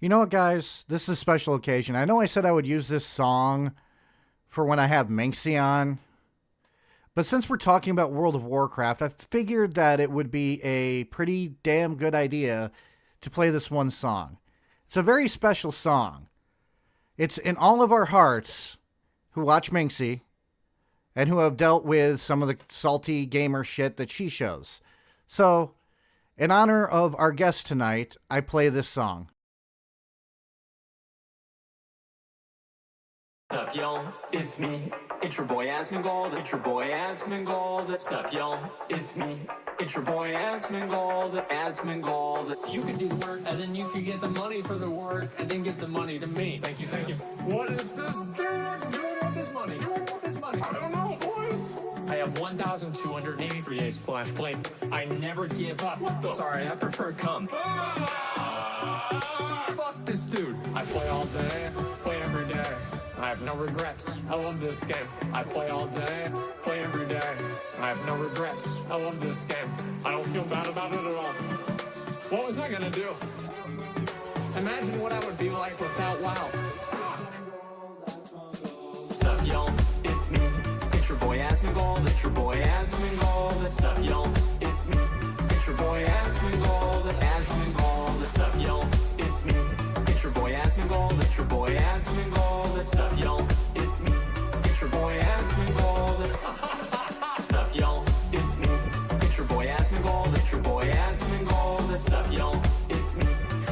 You know what, guys? This is a special occasion. I know I said I would use this song for when I have Minxie on, but since we're talking about World of Warcraft, I figured that it would be a pretty damn good idea to play this one song. It's a very special song. It's in all of our hearts who watch Minxie and who have dealt with some of the salty gamer shit that she shows. So, in honor of our guest tonight, I play this song. What's up, yo? It's me. It's your boy Asmongold. It's your boy Asmongold. What's up, yo? It's me. It's your boy Asmongold. Asmongold. You can do the work, and then you can get the money for the work, and then give the money to me. Thank you, thank you. What is this dude doing with his money? I don't know, boys. I have 1,283 days/play. I never give up. What the? Sorry, I prefer come. Fuck this dude. I play all day, play every day. I have no regrets. I love this game. I play all day, play every day. I have no regrets. I love this game. I don't feel bad about it at all. What was I gonna do? Imagine what I would be like without WoW. What's up, yo? It's me. It's your boy Asmongold. It's your boy Asmongold. What's up, yo? It's me. It's your boy Asmongold. Asmongold. What's up, yo? It's me. It's your boy Asmongold. It's your boy Asmongold. What's up, yo? It's me. It's your boy Asmongold. What's up, yo? It's me. It's your boy Asmongold. It's your boy Asmongold. What's up, yo? It's me.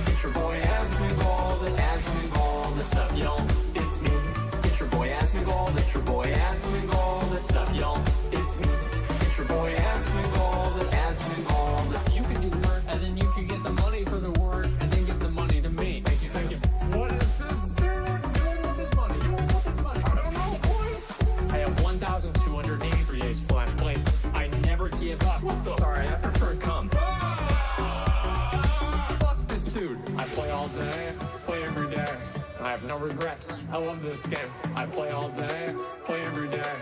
It's your boy Asmongold. Asmongold. What's up, yo? It's me. It's your boy Asmongold. It's your boy Asmongold. What's up, yo? It's me. It's your boy Asmongold. Asmongold. You can do the work, and then you can get the money for the work, and then give the money to me. Thank you, thank you. What is this dude doing with his money? I don't know, boys. I have 1,283 days/play. I never give up. What the? Sorry, I prefer come. Fuck this dude. I play all day, play every day. I have no regrets. I love this game. I play all day, play every day.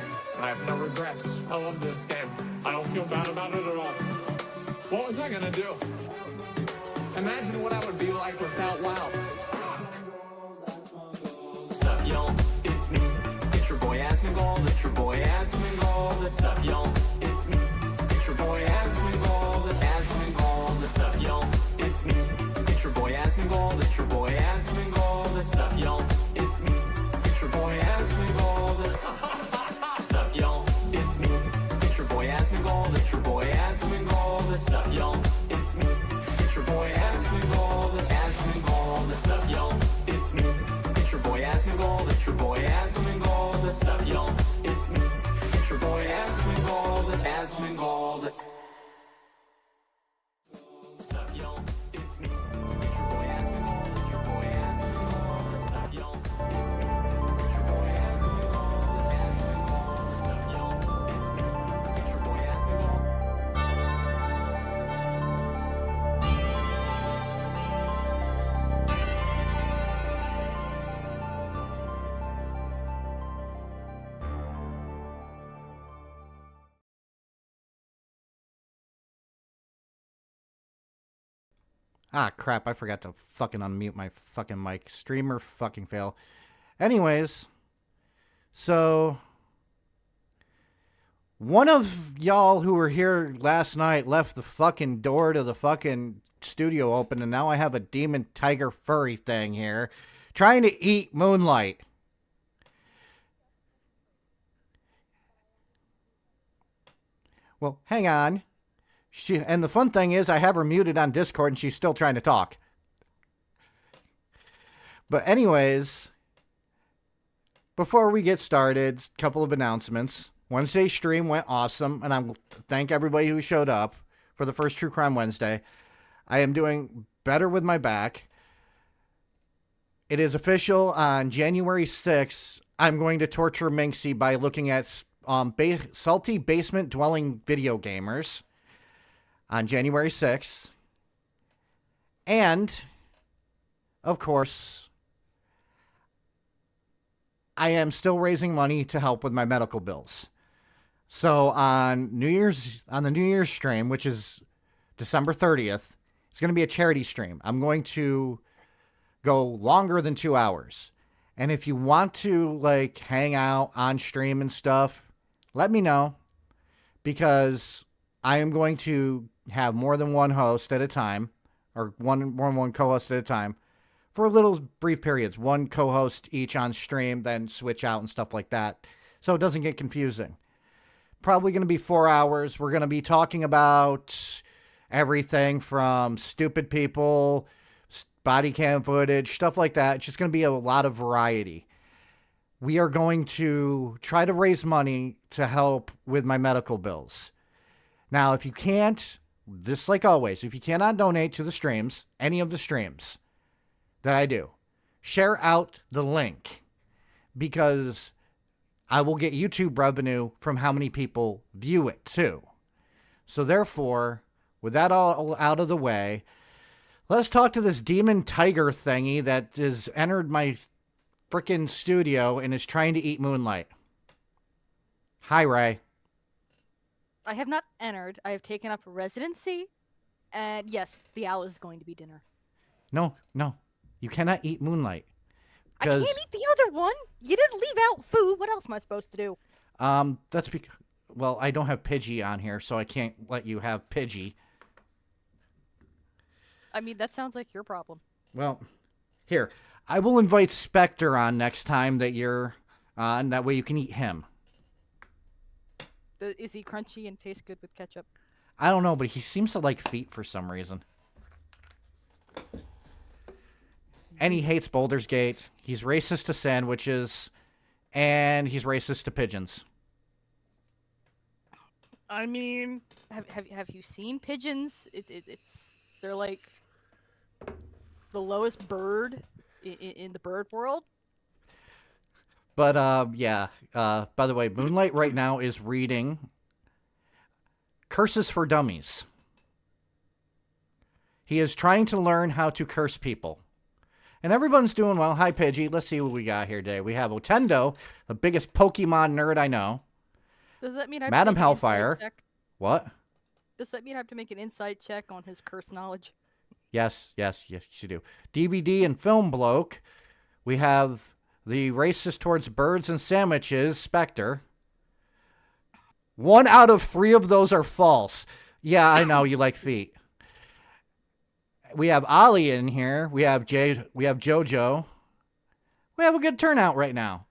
I have no regrets. I love this game. I don't feel bad about it at all. What was I gonna do? Imagine what I would be like without WoW. What's up, yo? It's me. It's your boy Asmongold. It's your boy Asmongold. What's up, yo? It's me. It's your boy Asmongold. Asmongold. What's up, yo? It's me. It's your boy Asmongold. It's your boy Asmongold. What's up, yo? It's me. It's your boy Asmongold. What's up, yo? It's me. It's your boy Asmongold. It's your boy Asmongold. What's up, yo? It's me. It's your boy Asmongold. Asmongold. What's up, yo? It's me. It's your boy Asmongold. It's your boy Asmongold. What's up, yo? It's me. It's your boy Asmongold. Asmongold. What's up, yo? It's me. It's your boy Asmongold. It's your boy Asmongold. What's up, yo? It's me. It's your boy Asmongold. Asmongold. What's up, yo? It's me. It's your boy Asmongold. Ah, crap, I forgot to fucking unmute my fucking mic. Streamer fucking fail. Anyways, so one of y'all who were here last night left the fucking door to the fucking studio open, and now I have a demon tiger furry thing here trying to eat Moonlight. Well, hang on. And the fun thing is I have her muted on Discord and she's still trying to talk. But anyways, before we get started, a couple of announcements. Wednesday's stream went awesome, and I thank everybody who showed up for the first True Crime Wednesday. I am doing better with my back. It is official on January 6th. I'm going to torture Minxie by looking at salty basement dwelling video gamers on January 6th. And, of course, I am still raising money to help with my medical bills. So on the New Year's stream, which is December 30th, it's going to be a charity stream. I'm going to go longer than 2 hours. And if you want to like hang out on stream and stuff, let me know, because I am going to have more than one host at a time, or one co-host at a time, for little brief periods. One co-host each on stream, then switch out and stuff like that, so it doesn't get confusing. Probably going to be 4 hours. We're going to be talking about everything from stupid people, body cam footage, stuff like that. It's just going to be a lot of variety. We are going to try to raise money to help with my medical bills. Now, if you can't, just like always, if you cannot donate to the streams, any of the streams that I do, share out the link, because I will get YouTube revenue from how many people view it too. So therefore, with that all out of the way, let's talk to this demon tiger thingy that has entered my freaking studio and is trying to eat Moonlight. Hi, Ray. I have not entered. I have taken up residency. And yes, the owl is going to be dinner. No. You cannot eat Moonlight. I can't eat the other one. You didn't leave out food. What else am I supposed to do? That's because, well, I don't have Pidgey on here, so I can't let you have Pidgey. I mean, that sounds like your problem. Well, here, I will invite Spectre on next time that you're on. That way you can eat him. Is he crunchy and tastes good with ketchup? I don't know, but he seems to like feet for some reason. And he hates Baldur's Gate. He's racist to sandwiches. And he's racist to pigeons. I mean, have you seen pigeons? They're like the lowest bird in the bird world. But, yeah. By the way, Moonlight right now is reading Curses for Dummies. He is trying to learn how to curse people. And everyone's doing well. Hi, Pidgey. Let's see what we got here today. We have Otendo, the biggest Pokemon nerd I know. Does that mean I have Madam to make an Hellfire. insight check? What? Does that mean I have to make an insight check on his curse knowledge? Yes, you do. DVD and Film Bloke. We have the racist towards birds and sandwiches, Spectre. 1 out of 3 of those are false. Yeah, I know you like feet. We have Ollie in here. We have Jade. We have JoJo. We have a good turnout right now.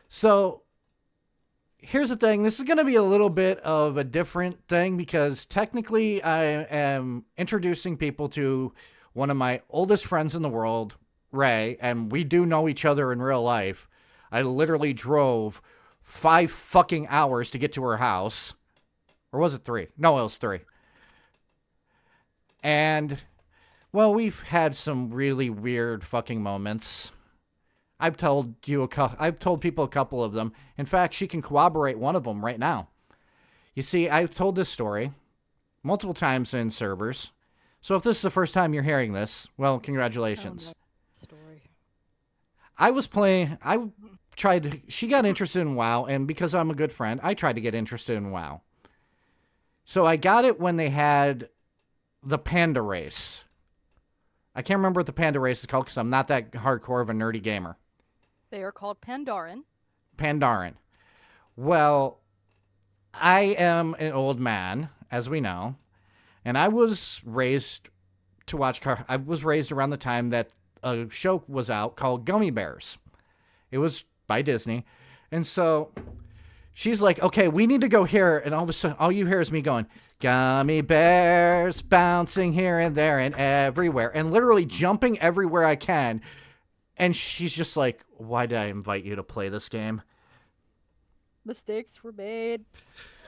So here's the thing. This is going to be a little bit of a different thing, because technically I am introducing people to one of my oldest friends in the world, Ray, and we do know each other in real life. I literally drove 5 fucking hours to get to her house. Or was it 3? No, it was 3. And, well, we've had some really weird fucking moments. I've told people a couple of them. In fact, she can corroborate one of them right now. You see, I've told this story multiple times in servers. So if this is the first time you're hearing this, well, congratulations. Story. She got interested in WoW, and because I'm a good friend, I tried to get interested in WoW. So I got it when they had the Panda Race. I can't remember what the Panda Race is called because I'm not that hardcore of a nerdy gamer. They are called Pandaren. Pandaren. Well, I am an old man, as we know, and I was raised to watch. I was raised around the time that a show was out called Gummy Bears. It was by Disney, and so she's like, "Okay, we need to go here," and all of a sudden, all you hear is me going, "Gummy bears bouncing here and there and everywhere," and literally jumping everywhere I can. And she's just like, "Why did I invite you to play this game?" Mistakes were made.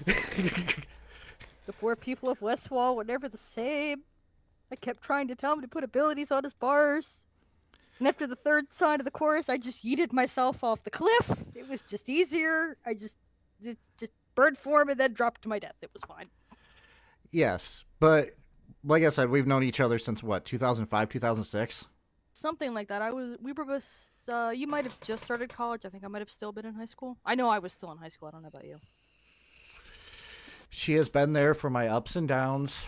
The poor people of Westwall were never the same. I kept trying to tell him to put abilities on his bars. And after the third side of the chorus, I just yeeted myself off the cliff. It was just easier. It's just bird form and then dropped to my death. It was fine. Yes, but like I said, we've known each other since what, 2005, 2006? Something like that. We were both, you might have just started college. I think I might have still been in high school. I know I was still in high school. I don't know about you. She has been there for my ups and downs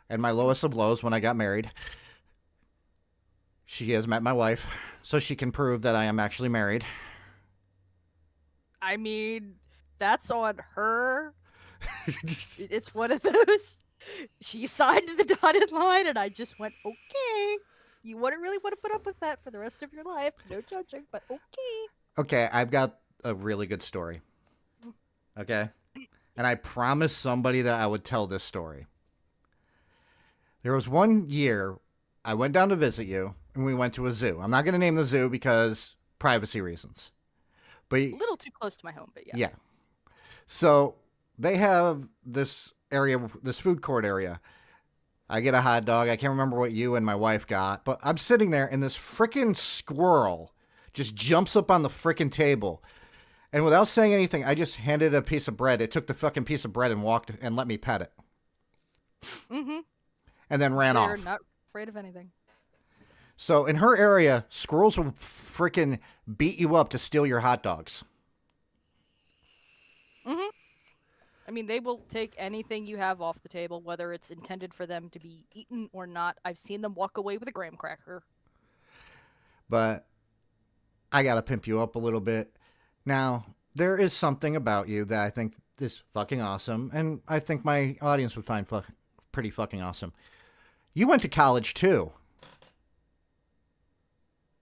and my lowest of lows when I got married. She has met my wife, so she can prove that I am actually married. I mean, that's on her. It's one of those. She signed the dotted line, and I just went, okay. You wouldn't really want to put up with that for the rest of your life. No judging, but okay. Okay, I've got a really good story. Okay? And I promised somebody that I would tell this story. There was one year I went down to visit you, and we went to a zoo. I'm not going to name the zoo because privacy reasons. But A little too close to my home, but yeah. yeah. So they have this area, this food court area. I get a hot dog. I can't remember what you and my wife got, but I'm sitting there and this freaking squirrel just jumps up on the freaking table. And without saying anything, I just handed it a piece of bread. It took the fucking piece of bread and walked and let me pet it. Mm-hmm. And then ran They're off. not afraid of anything. So in her area, squirrels will freaking beat you up to steal your hot dogs. Mm-hmm. I mean, they will take anything you have off the table, whether it's intended for them to be eaten or not. I've seen them walk away with a graham cracker. But I got to pimp you up a little bit. Now, there is something about you that I think is fucking awesome, and I think my audience would find pretty fucking awesome. You went to college too.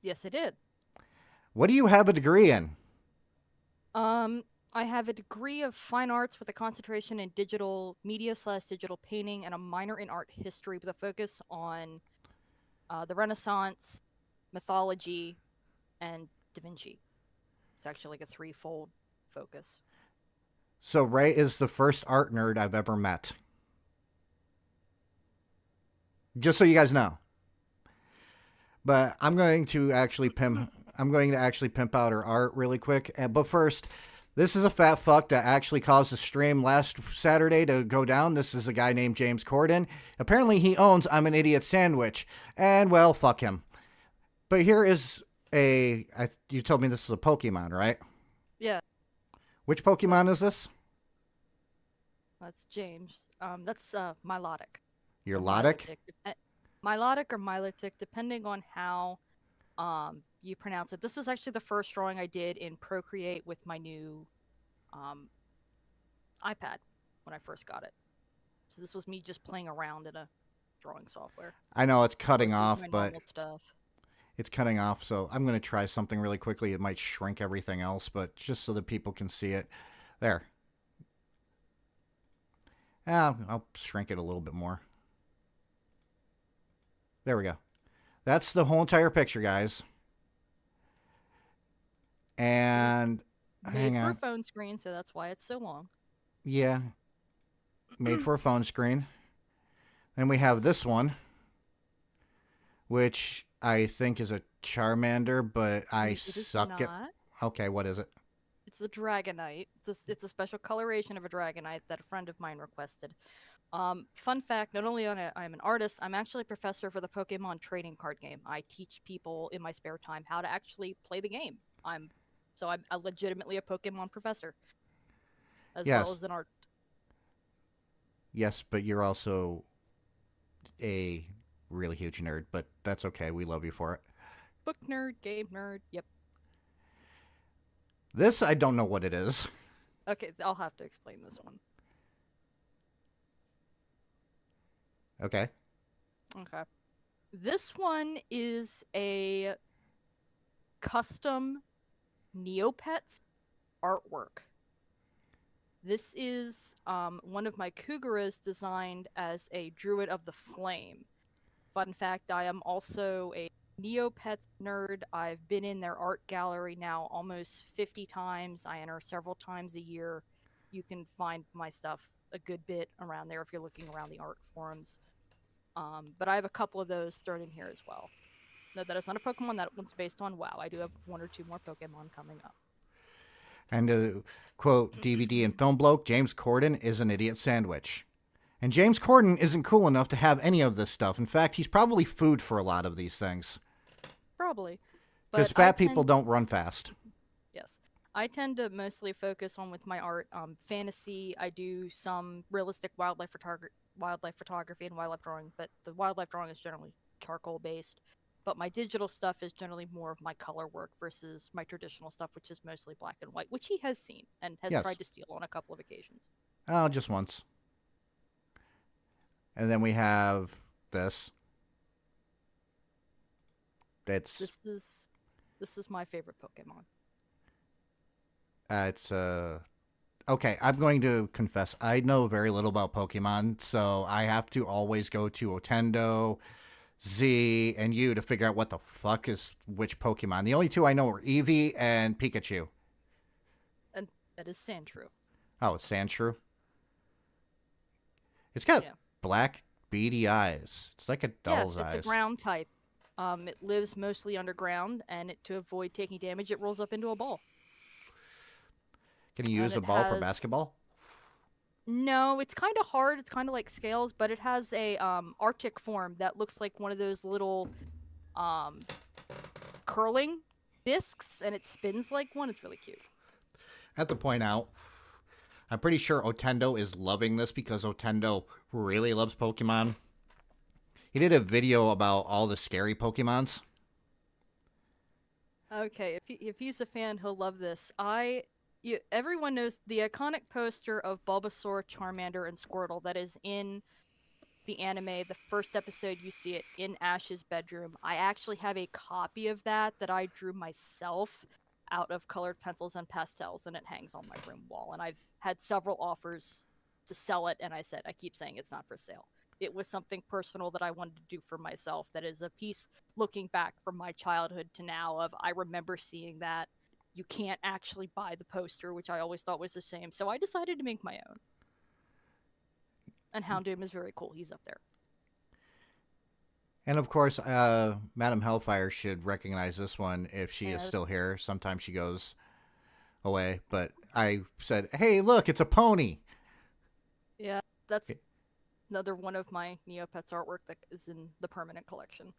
Yes, I did. What do you have a degree in? I have a degree of fine arts with a concentration in digital media / digital painting and a minor in art history with a focus on the Renaissance, mythology, and Da Vinci. It's actually like a threefold focus. So Ray is the first art nerd I've ever met. Just so you guys know. But I'm going to actually pimp out her art really quick. But first, this is a fat fuck that actually caused the stream last Saturday to go down. This is a guy named James Corden. Apparently he owns I'm an Idiot Sandwich. And well, fuck him. But here is you told me this is a Pokemon, right? Yeah, Which Pokemon is this? that's James. That's Milotic. Your or Lotic? Milotic, Milotic or Milotic, depending on how you pronounce it. This was actually the first drawing I did in Procreate with my new iPad when I first got it. So this was me just playing around in a drawing software. I know it's cutting Just off, my but normal stuff. it's cutting off, so I'm going to try something really quickly. It might shrink everything else, but just so that people can see it. There. I'll shrink it a little bit more. There we go. That's the whole entire picture, guys. And hang Made for a on. phone screen, so that's why it's so long. Yeah. Made for a phone screen. Then we have this one, which I think is a Charmander, but I It is suck at... not. Okay, what is it? It's a Dragonite. It's a special coloration of a Dragonite that a friend of mine requested. Fun fact, not only I'm an artist, I'm actually a professor for the Pokemon trading card game. I teach people in my spare time how to actually play the game. I'm legitimately a Pokemon professor, as Yes. well as an artist. Yes, but you're also a really huge nerd, but that's okay. We love you for it. Book nerd, game nerd, yep. This, I don't know what it is. Okay, I'll have to explain this one. Okay. Okay. This one is a custom Neopets artwork. This is one of my Kugaras designed as a Druid of the Flame. Fun fact, I am also a Neopets nerd. I've been in their art gallery now almost 50 times. I enter several times a year. You can find my stuff a good bit around there if you're looking around the art forums. But I have a couple of those thrown in here as well. No, that is not a Pokemon. That one's based on WoW. I do have one or two more Pokemon coming up. And to quote DVD and film bloke, James Corden is an idiot sandwich. And James Corden isn't cool enough to have any of this stuff. In fact, he's probably food for a lot of these things. Probably. Because But I fat people tend- don't run fast. Yes. I tend to mostly focus on with my art fantasy. I do some realistic wildlife photography and wildlife drawing, but the wildlife drawing is generally charcoal based. but my digital stuff is generally more of my color work versus my traditional stuff, which is mostly black and white, which he has seen and has Yes. tried to steal on a couple of occasions. Oh, just once. And then we have this. It's This is my favorite Pokemon. it's okay. I'm going to confess I know very little about Pokemon, so I have to always go to Otendo, Z, and U to figure out what the fuck is which Pokemon. The only two I know are Eevee and Pikachu. And that is Sandshrew. Oh, it's Sandshrew. It's got Yeah. black beady eyes. It's like a doll's Yes, it's eyes. a ground type. It lives mostly underground, and to avoid taking damage, it rolls up into a ball. Can you use a and it ball for has- basketball? No, it's kind of hard. It's kind of like scales, but it has a Arctic form that looks like one of those little curling discs, and it spins like one. It's really cute. I have to point out, I'm pretty sure Otendo is loving this because Otendo really loves Pokemon. He did a video about all the scary Pokemons. Okay, if he's a fan, he'll love this. Everyone knows the iconic poster of Bulbasaur, Charmander, and Squirtle that is in the anime. The first episode, you see it in Ash's bedroom. I actually have a copy of that I drew myself out of colored pencils and pastels, and it hangs on my room wall. And I've had several offers to sell it, and I keep saying it's not for sale. It was something personal that I wanted to do for myself. That is a piece looking back from my childhood to now of I remember seeing that. You can't actually buy the poster, which I always thought was the same. So I decided to make my own. And Houndoom is very cool. He's up there. And of course, Madame Hellfire should recognize this one if she is Yeah. still here. Sometimes she goes away. But I said, hey, look, it's a pony. Yeah, that's Yeah. another one of my Neopets artwork that is in the permanent collection.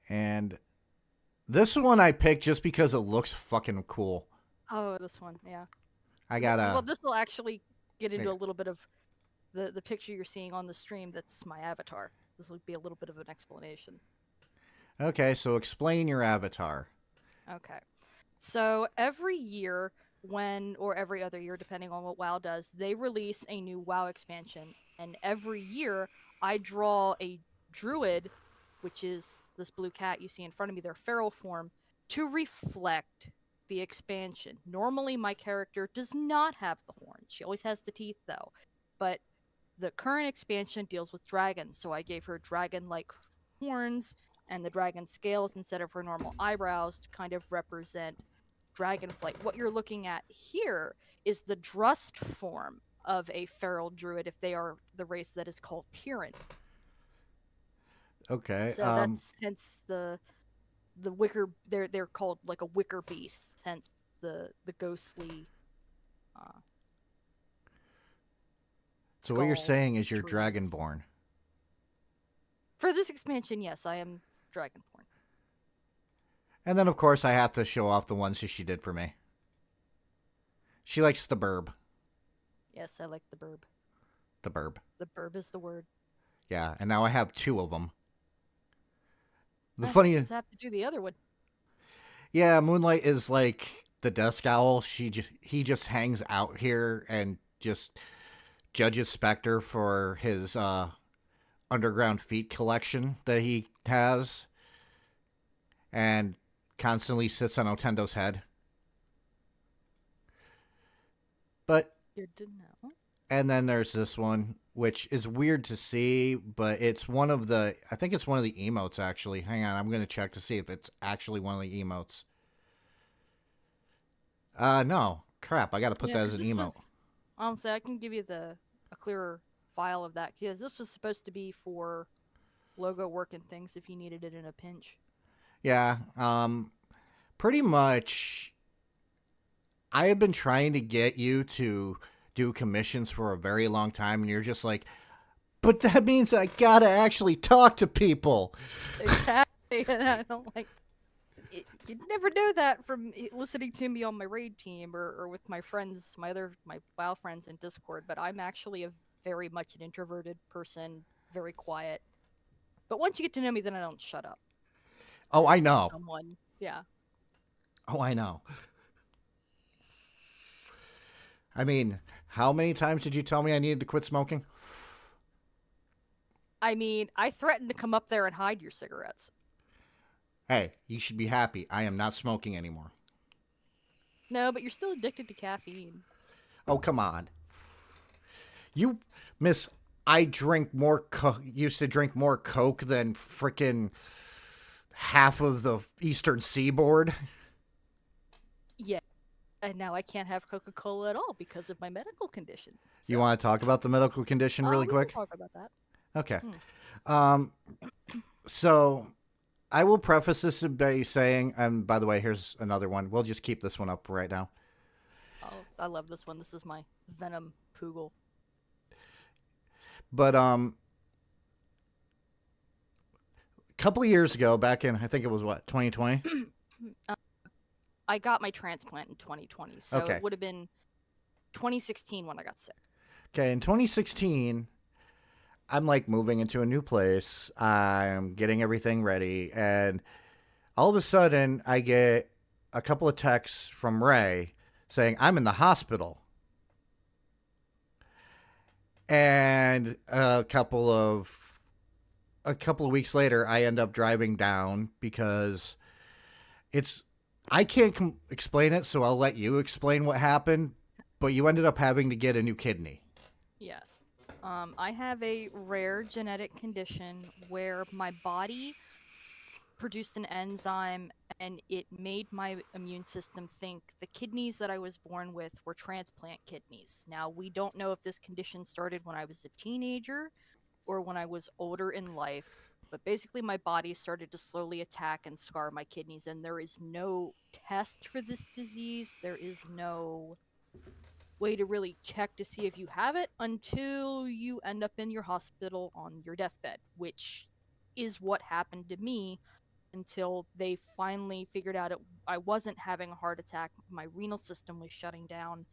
And this one I picked just because it looks fucking cool. Oh, this one, yeah. I got Well, a... this will actually get into Yeah. a little bit of the picture you're seeing on the stream. That's my avatar. This will be a little bit of an explanation. Okay, so explain your avatar. Okay. So every year, or every other year, depending on what WoW does, they release a new WoW expansion. And every year, I draw a druid, which is this blue cat you see in front of me, their feral form, to reflect the expansion. Normally, my character does not have the horns. She always has the teeth, though. But the current expansion deals with dragons, so I gave her dragon-like horns and the dragon scales instead of her normal eyebrows to kind of represent dragonflight. What you're looking at here is the Drust form of a feral druid if they are the race that is called Tyrant. Okay. So that's hence the wicker. They're called like a wicker beast. Hence the ghostly. So what you're skull saying is you're druids. Dragonborn. For this expansion, yes, I am Dragonborn. And then, of course, I have to show off the ones that she did for me. She likes the burb. Yes, I like the burb. The burb. The burb is the word. Yeah, and now I have two of them. The Eh, funny... let's have to do the other one. Yeah, Moonlight is like the Death Scowl. He just hangs out here and just judges Spectre for his underground feet collection that he has, and constantly sits on Otendo's head. But Good to know. and then there's this one, which is weird to see, but it's one of the... I think it's one of the emotes, actually. Hang on, I'm going to check to see if it's actually one of the emotes. No. Crap, I got to put that 'cause as an this emote. was- honestly, I can give you a clearer file of that because this was supposed to be for logo work and things if you needed it in a pinch. Yeah, pretty much. I have been trying to get you to do commissions for a very long time, and you're just like, but that means I gotta actually talk to people. Exactly, and I don't like. You'd never know that from listening to me on my raid team or with my friends, my WoW friends in Discord. But I'm actually very much an introverted person, very quiet. But once you get to know me, then I don't shut up. Oh, I as know. someone. Yeah. Oh, I know. I mean, how many times did you tell me I needed to quit smoking? I mean, I threatened to come up there and hide your cigarettes. Hey, you should be happy. I am not smoking anymore. No, but you're still addicted to caffeine. Oh, come on. You, miss, I drink more, used to drink more Coke than frickin' half of the Eastern Seaboard. Yeah. And now I can't have Coca-Cola at all because of my medical condition. You So, want to talk about the medical condition really we can quick? talk about that. Okay. Hmm. Um, so I will preface this by saying, and by the way, here's another one. We'll just keep this one up right now. Oh, I love this one. This is my Venom Poogle. But a couple of years ago, back in I think it was what 2020. I got my transplant in 2020, so Okay. it would have been 2016 when I got sick. Okay, in 2016, I'm like moving into a new place. I'm getting everything ready, and all of a sudden, I get a couple of texts from Ray saying I'm in the hospital. And a couple of weeks later, I end up driving down because it's I can't explain it, so I'll let you explain what happened. But you ended up having to get a new kidney. Yes. I have a rare genetic condition where my body produced an enzyme and it made my immune system think the kidneys that I was born with were transplant kidneys. Now, we don't know if this condition started when I was a teenager or when I was older in life, but basically my body started to slowly attack and scar my kidneys, and there is no test for this disease. There is no way to really check to see if you have it until you end up in your hospital on your deathbed, which is what happened to me until they finally figured out I wasn't having a heart attack. My renal system was shutting down,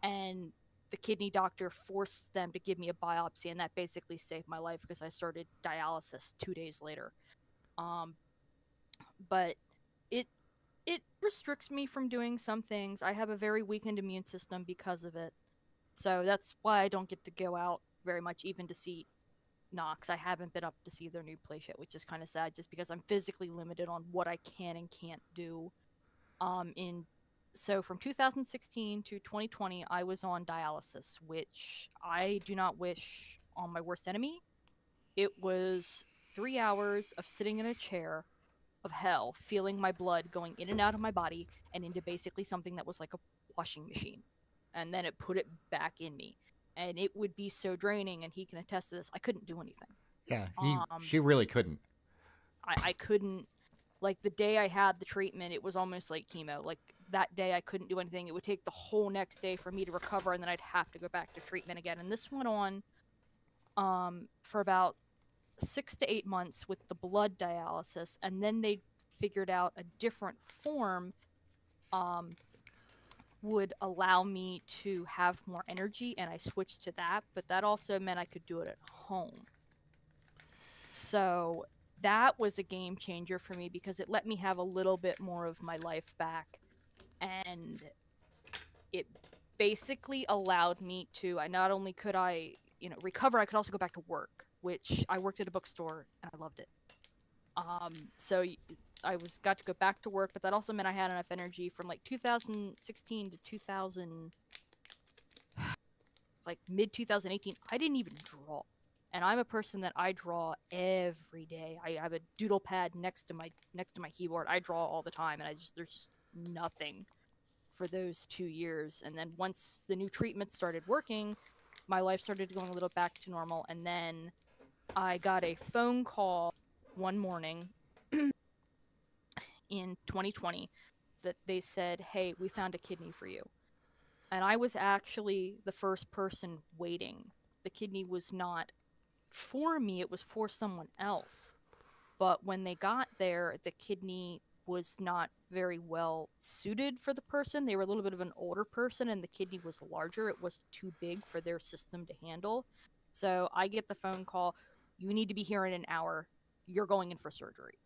and the kidney doctor forced them to give me a biopsy, and that basically saved my life because I started dialysis 2 days later. Um, but it it restricts me from doing some things. I have a very weakened immune system because of it. So that's why I don't get to go out very much, even to see Knox. I haven't been up to see their new place yet, which is kind of sad, just because I'm physically limited on what I can and can't do. In so from 2016 to 2020, I was on dialysis, which I do not wish on my worst enemy. It was 3 hours of sitting in a chair of hell, feeling my blood going in and out of my body and into basically something that was like a washing machine. And then it put it back in me. And it would be so draining, and he can attest to this. I couldn't do anything. Yeah, Um, she really couldn't. I couldn't, like, the day I had the treatment, it was almost like chemo. Like, that day I couldn't do anything. It would take the whole next day for me to recover, and then I'd have to go back to treatment again. And this went on for about 6 to 8 months with the blood dialysis, and then they figured out a different form um, would allow me to have more energy, and I switched to that, but that also meant I could do it at home. So that was a game changer for me because it let me have a little bit more of my life back, and it basically allowed me to, I not only could I, recover, I could also go back to work, which I worked at a bookstore and I loved it. So I got to go back to work, but that also meant I had enough energy from like 2016 to 2000, like mid 2018. I didn't even draw, and I'm a person that I draw every day. I have a doodle pad next to my keyboard. I draw all the time, and there's just nothing for those 2 years. And then once the new treatment started working, my life started going a little back to normal, and then I got a phone call one morning in 2020 that they said, "Hey, we found a kidney for you." And I was actually the first person waiting. The kidney was not for me, it was for someone else. But when they got there, the kidney was not very well suited for the person. They were a little bit of an older person, and the kidney was larger. It was too big for their system to handle. So I get the phone call, "You need to be here in an hour. You're going in for surgery."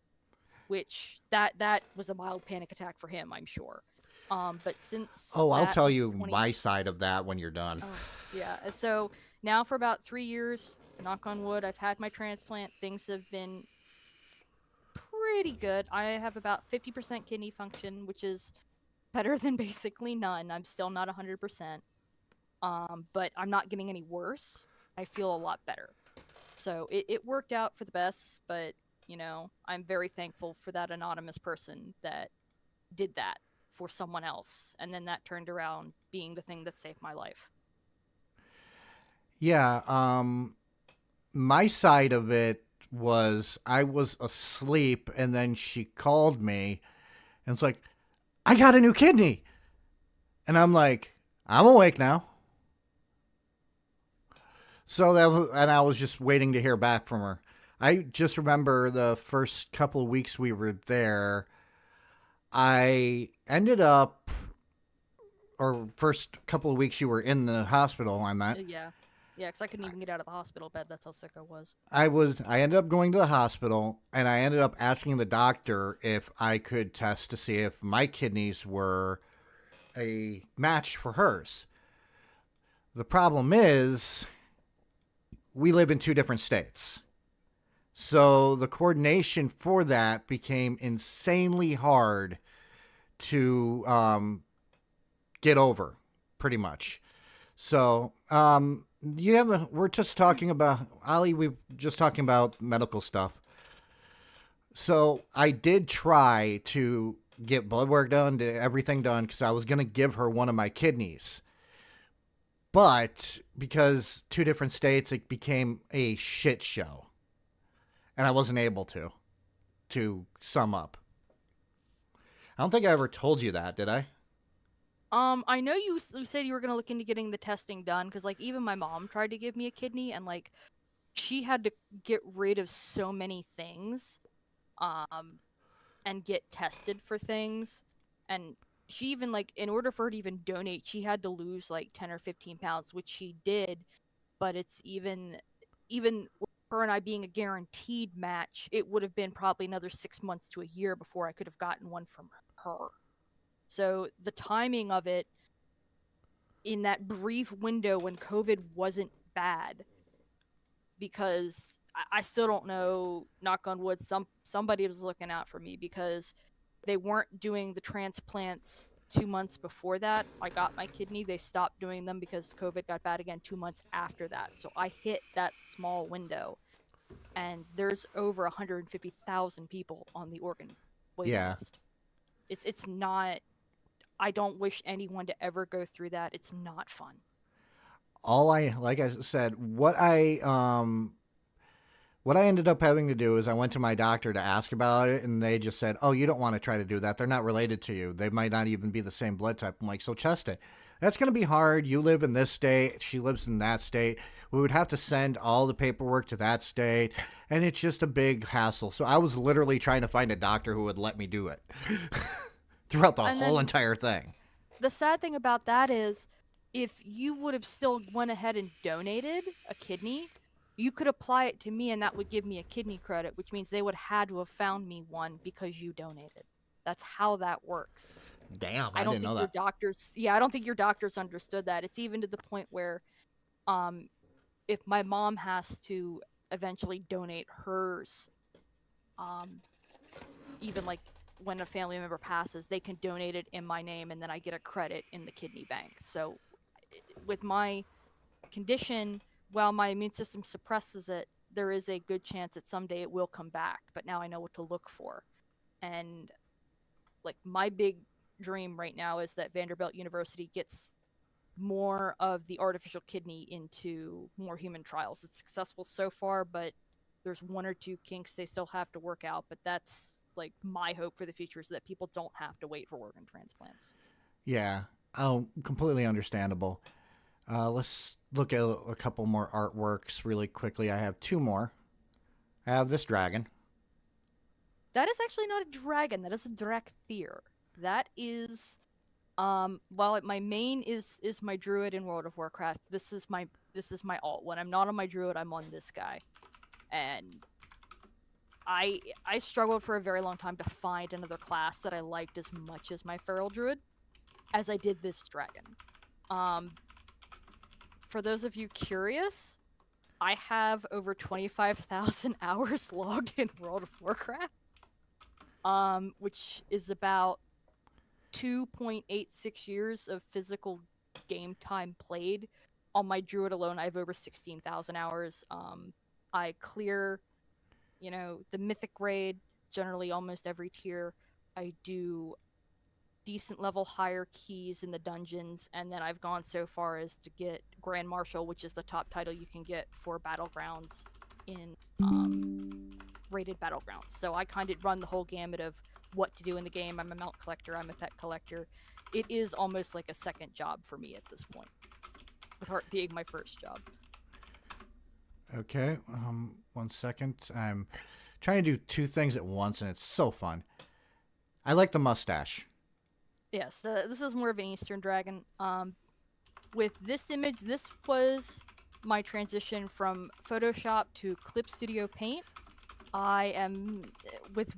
which that was a mild panic attack for him, I'm sure. But since Oh, I'll that tell was you 20 my side of that when you're done. Oh, yeah. And so now for about 3 years, knock on wood, I've had my transplant. Things have been pretty good. I have about 50% kidney function, which is better than basically none. I'm still not 100%. But I'm not getting any worse. I feel a lot better. So it worked out for the best, but I'm very thankful for that anonymous person that did that for someone else. And then that turned around being the thing that saved my life. Yeah, my side of it was I was asleep and then she called me and it's like, I got a new kidney. And I'm like, I'm awake now. So and I was just waiting to hear back from her. I just remember the first couple of weeks we were there, I ended up, or first couple of weeks you were in the hospital, I meant. Yeah. Yeah, because I couldn't even get out of the hospital bed. That's how sick I was. I ended up going to the hospital and I ended up asking the doctor if I could test to see if my kidneys were a match for hers. The problem is we live in two different states. So the coordination for that became insanely hard to get over, pretty much. So, we're just talking about, Ali, we're just talking about medical stuff. So I did try to get blood work done, everything done, because I was going to give her one of my kidneys. But because two different states, it became a shit show. And I wasn't able to sum up. I don't think I ever told you that, did I? I know you said you were gonna look into getting the testing done, because like even my mom tried to give me a kidney, and like she had to get rid of so many things, and get tested for things, and she even like in order for her to even donate, she had to lose like 10 or 15 pounds, which she did. But it's even with her and I being a guaranteed match, it would have been probably another 6 months to a year before I could have gotten one from her. So the timing of it in that brief window when COVID wasn't bad, because I still don't know, knock on wood, somebody was looking out for me, because they weren't doing the transplants 2 months before that. I got my kidney. They stopped doing them because COVID got bad again 2 months after that. So I hit that small window, and there's over 150,000 people on the organ waiting list. It's not. I don't wish anyone to ever go through that. It's not fun. Like I said, what I ended up having to do is I went to my doctor to ask about it, and they just said, "Oh, you don't want to try to do that. They're not related to you. They might not even be the same blood type." I'm like, "So test it." That's going to be hard. You live in this state. She lives in that state. We would have to send all the paperwork to that state, and it's just a big hassle. So I was literally trying to find a doctor who would let me do it throughout the whole entire thing. The sad thing about that is, if you would have still went ahead and donated a kidney, you could apply it to me and that would give me a kidney credit, which means they would have had to have found me one because you donated. That's how that works. Damn, I don't didn't think know your that. doctors, I don't think your doctors understood that. It's even to the point where, if my mom has to eventually donate hers, even like when a family member passes, they can donate it in my name and then I get a credit in the kidney bank. So with my condition, while my immune system suppresses it, there is a good chance that someday it will come back. But now I know what to look for. And like my big dream right now is that Vanderbilt University gets more of the artificial kidney into more human trials. It's successful so far, but there's one or two kinks they still have to work out. But that's like my hope for the future, is that people don't have to wait for organ transplants. Yeah, completely understandable. Let's look at a couple more artworks really quickly. I have two more. I have this dragon. That is actually not a dragon. That is a Drakthir. That is, while my main is my druid in World of Warcraft, this is my alt. When I'm not on my druid, I'm on this guy, and I struggled for a very long time to find another class that I liked as much as my Feral Druid, as I did this dragon. For those of you curious, I have over 25,000 hours logged in World of Warcraft, which is about 2.86 years of physical game time played. On my druid alone, I have over 16,000 hours. I clear, the mythic raid, generally almost every tier. I do decent level hierarchies in the dungeons, and then I've gone so far as to get Grand Marshal, which is the top title you can get for Battlegrounds in rated Battlegrounds. So I kind of run the whole gamut of what to do in the game. I'm a mount collector, I'm a pet collector. It is almost like a second job for me at this point, with Heart being my first job. Okay, 1 second. I'm trying to do two things at once, and it's so fun. I like the mustache. Yes, this is more of an Eastern Dragon. With this image, this was my transition from Photoshop to Clip Studio Paint. I am, with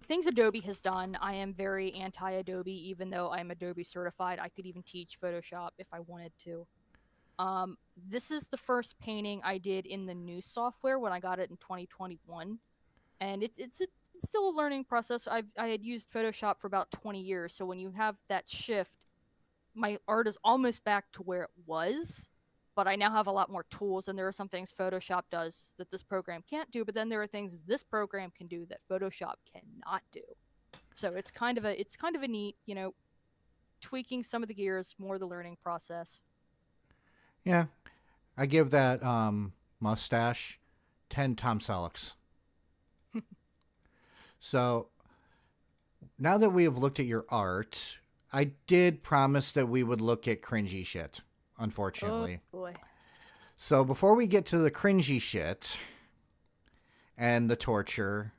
things Adobe has done, I am very anti-Adobe, even though I'm Adobe certified. I could even teach Photoshop if I wanted to. This is the first painting I did in the new software when I got it in 2021, and it's still a learning process. I had used Photoshop for about 20 years, so when you have that shift, my art is almost back to where it was, but I now have a lot more tools, and there are some things Photoshop does that this program can't do, but then there are things this program can do that Photoshop cannot do. So it's kind of a neat, tweaking some of the gears, more the learning process. Yeah, I give that mustache 10 Tom Sellecks. So now that we have looked at your art, I did promise that we would look at cringy shit, unfortunately. Oh boy. So before we get to the cringy shit and the torture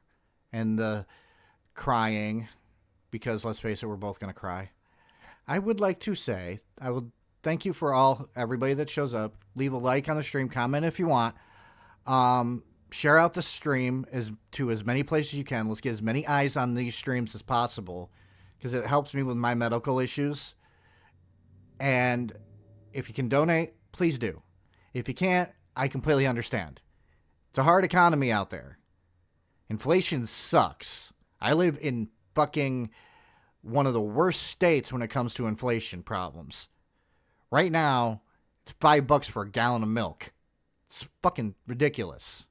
and the crying, because let's face it, we're both going to cry, I would like to say I will thank you for everybody that shows up. Leave a like on the stream, comment if you want. Share out the stream to as many places as you can. Let's get as many eyes on these streams as possible, because it helps me with my medical issues. And if you can donate, please do. If you can't, I completely understand. It's a hard economy out there. Inflation sucks. I live in fucking one of the worst states when it comes to inflation problems. Right now, it's $5 for a gallon of milk. It's fucking ridiculous.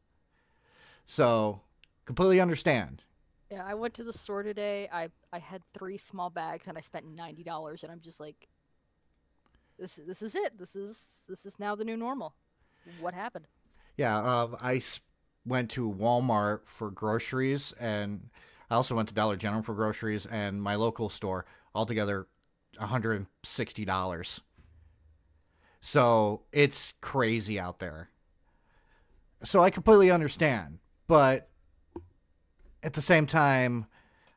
So, completely understand. Yeah, I went to the store today. I had 3 small bags and I spent $90, and I'm just like, this is it. This is now the new normal. What happened? Yeah, went to Walmart for groceries, and I also went to Dollar General for groceries, and my local store, altogether $160. So it's crazy out there. So I completely understand. But at the same time,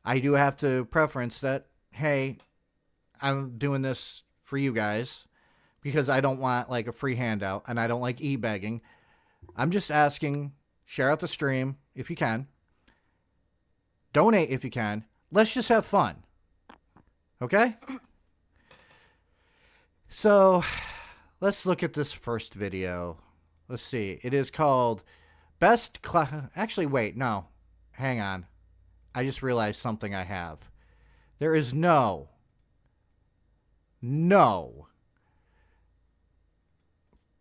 I do have to preference that, hey, I'm doing this for you guys because I don't want like a free handout, and I don't like e-begging. I'm just asking, share out the stream if you can. Donate if you can. Let's just have fun. Okay? So, let's look at this first video. Let's see. It is called Best Class... Actually, wait. No. Hang on. I just realized something I have. There is no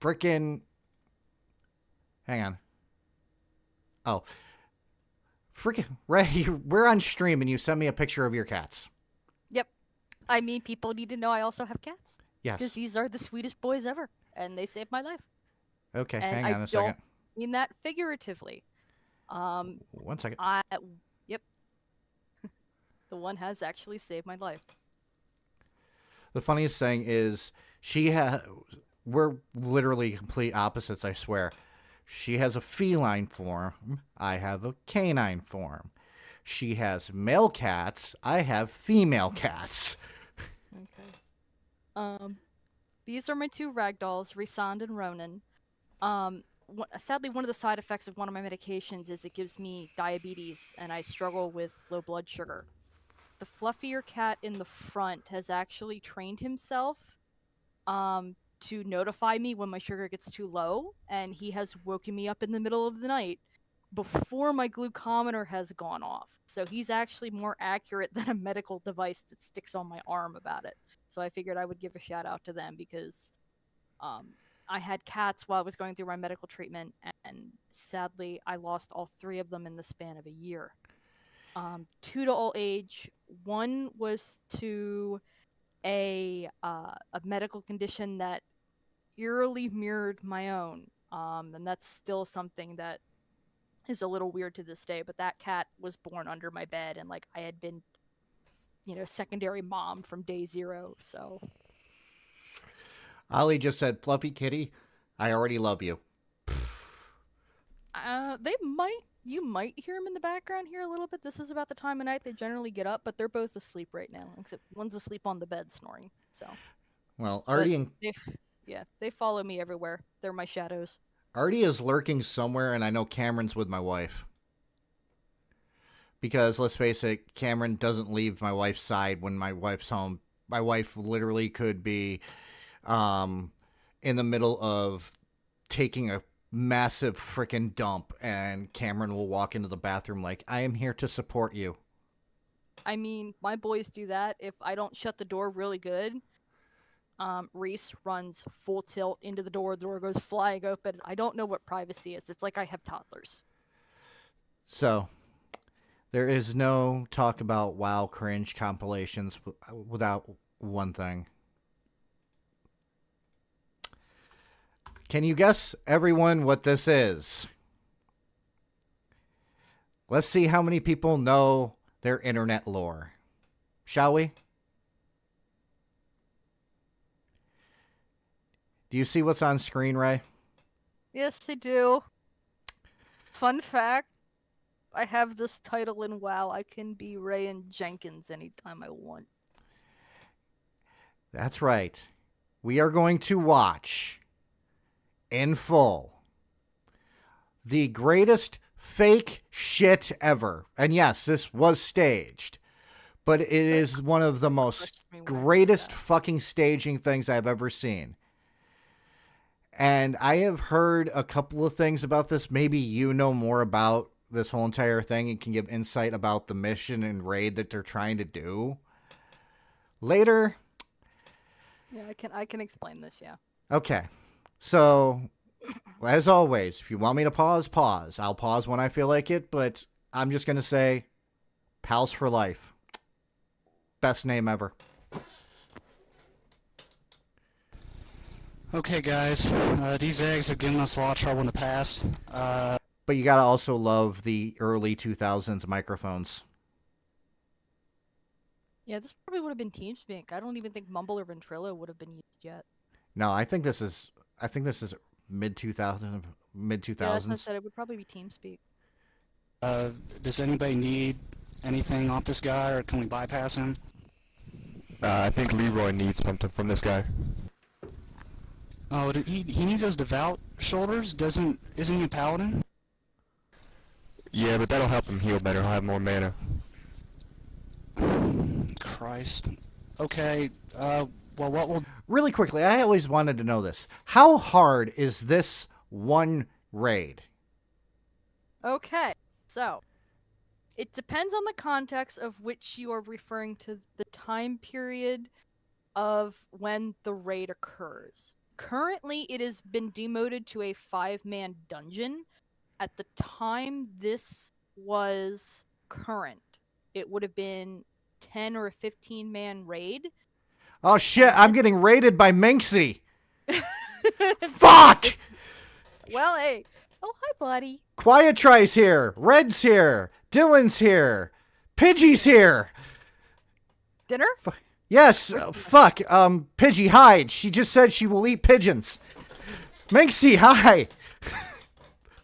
freaking... Hang on. Oh. Freaking... Ray, we're on stream and you sent me a picture of your cats. Yep. I mean, people need to know I also have cats. Yes. Because these are the sweetest boys ever, and they saved my life. Okay, And hang on a second. I don't mean that figuratively. 1 second. Yep. The one has actually saved my life. The funniest thing is we're literally complete opposites, I swear. She has a feline form. I have a canine form. She has male cats. I have female cats. Okay. These are my 2 ragdolls, Rhysand and Ronan. sadly, one of the side effects of one of my medications is it gives me diabetes, and I struggle with low blood sugar. The fluffier cat in the front has actually trained himself to notify me when my sugar gets too low, and he has woken me up in the middle of the night before my glucometer has gone off. So he's actually more accurate than a medical device that sticks on my arm about it. So I figured I would give a shout out to them because I had cats while I was going through my medical treatment, and sadly, I lost all 3 of them in the span of a year. 2 to old age. 1 was to a medical condition that eerily mirrored my own, and that's still something that is a little weird to this day. But that cat was born under my bed, and like I had been, secondary mom from day 0. So Ollie just said, "Fluffy kitty, I already love you." you might hear them in the background here a little bit. This is about the time of night they generally get up, but they're both asleep right now, except one's asleep on the bed snoring. So Well, they follow me everywhere. They're my shadows. Artie is lurking somewhere, and I know Cameron's with my wife. Because, let's face it, Cameron doesn't leave my wife's side when my wife's home. My wife literally could be in the middle of taking a massive freaking dump, and Cameron will walk into the bathroom like, "I am here to support you." I mean, my boys do that. If I don't shut the door really good, Reese runs full tilt into the door goes flying open. I don't know what privacy is. It's like I have toddlers. So, there is no talk about WoW cringe compilations without one thing. Can you guess, everyone, what this is? Let's see how many people know their internet lore. Shall we? Do you see what's on screen, Ray? Yes, I do. Fun fact, I have this title in WoW. I can be Rayan Jenkins anytime I want. That's right. We are going to watch, in full, the greatest fake shit ever. And yes, this was staged. But it is one of the most greatest fucking staging things I've ever seen. And I have heard a couple of things about this. Maybe you know more about this whole entire thing and can give insight about the mission and raid that they're trying to do later. Yeah, I can explain this, yeah. Okay. So, as always, if you want me to pause, pause. I'll pause when I feel like it, but I'm just going to say, Pals for Life. Best name ever. Okay, guys, these eggs have given us a lot of trouble in the past. But you gotta also love the early 2000s microphones. Yeah, this probably would have been TeamSpeak. I don't even think Mumble or Ventrilo would have been used yet. No, I think this is mid 2000s. Yeah, that's what I said. It would probably be TeamSpeak. Does anybody need anything off this guy, or can we bypass him? I think Leroy needs something from this guy. Oh, he needs those devout shoulders. Isn't he a paladin? Yeah, but that'll help him heal better. He'll have more mana. Christ. Okay, well, what will... Really quickly, I always wanted to know this. How hard is this one raid? Okay, so it depends on the context of which you are referring to the time period of when the raid occurs. Currently, it has been demoted to a 5-man dungeon. At the time this was current, it would have been 10 or a 15-man raid. Oh shit, I'm getting raided by Minxie. Fuck! Well, hey. Oh, hi, buddy. Quiet Try's here. Red's here. Dylan's here. Pidgey's here. Dinner? Yes, fuck. Pidgey, hi. She just said she will eat pigeons. Minxie, hi.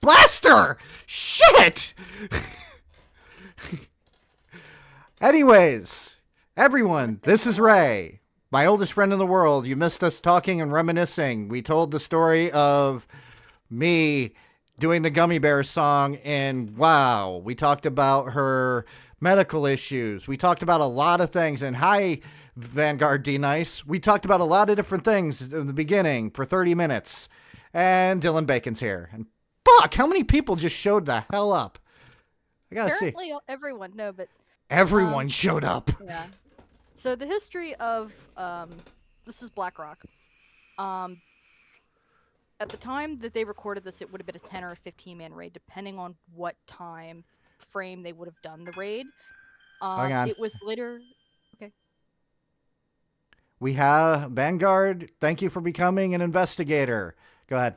Blaster! Shit! Anyways, everyone, this is Ray, my oldest friend in the world. You missed us talking and reminiscing. We told the story of me doing the Gummy Bear song, and wow, we talked about her medical issues. We talked about a lot of things. And hi, Vanguard D Nice. We talked about a lot of different things in the beginning for 30 minutes. And Dylan Bacon's here. And fuck, how many people just showed the hell up? I gotta see. Apparently, everyone. No, but Everyone showed up. yeah. So the history of this is BlackRock. At the time that they recorded this, it would have been a 10 or a 15-man raid, depending on what time frame they would have done the raid. Hang on. It was later. Okay. We have Vanguard. Thank you for becoming an investigator. Go ahead.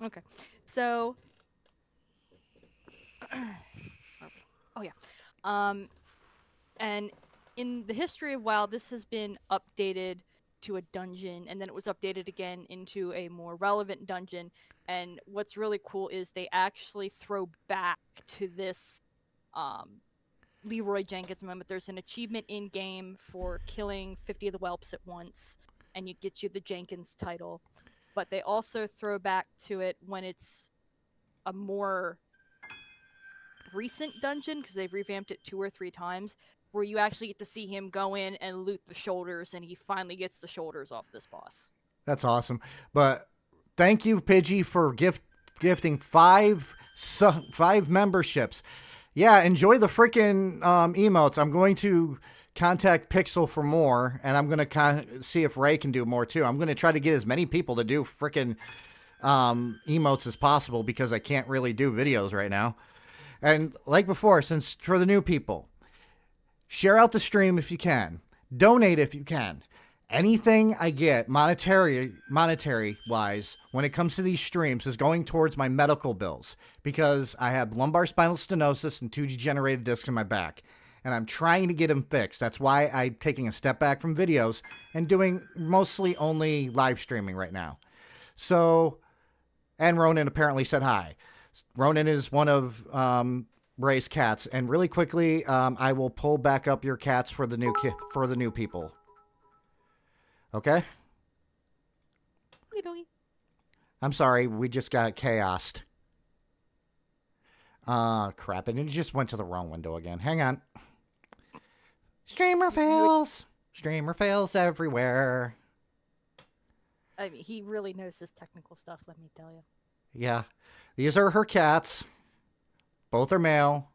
Okay. So. Oh yeah. And in the history of WoW, this has been updated to a dungeon, and then it was updated again into a more relevant dungeon. And what's really cool is they actually throw back to this Leroy Jenkins moment. There's an achievement in game for killing 50 of the whelps at once, and it gets you the Jenkins title. But they also throw back to it when it's a more recent dungeon, because they've revamped it 2 or 3 times, where you actually get to see him go in and loot the shoulders, and he finally gets the shoulders off this boss. That's awesome. But thank you, Pidgey, for gifting 5 memberships. Yeah, enjoy the freaking emotes. I'm going to contact Pixel for more, and I'm going to see if Ray can do more too. I'm going to try to get as many people to do freaking emotes as possible, because I can't really do videos right now. And like before, since for the new people, share out the stream if you can. Donate if you can. Anything I get monetary wise when it comes to these streams is going towards my medical bills, because I have lumbar spinal stenosis and 2 degenerated discs in my back, and I'm trying to get them fixed. That's why I'm taking a step back from videos and doing mostly only live streaming right now. So, and Ronan apparently said hi. Ronan is one of Ray's cats, and really quickly, I will pull back up your cats for the new people. Okay? I'm sorry, we just got chaosed. Crap, and it just went to the wrong window again. Hang on. Streamer fails. Streamer fails everywhere. I mean, he really knows his technical stuff, let me tell you. Yeah. These are her cats. Both are male.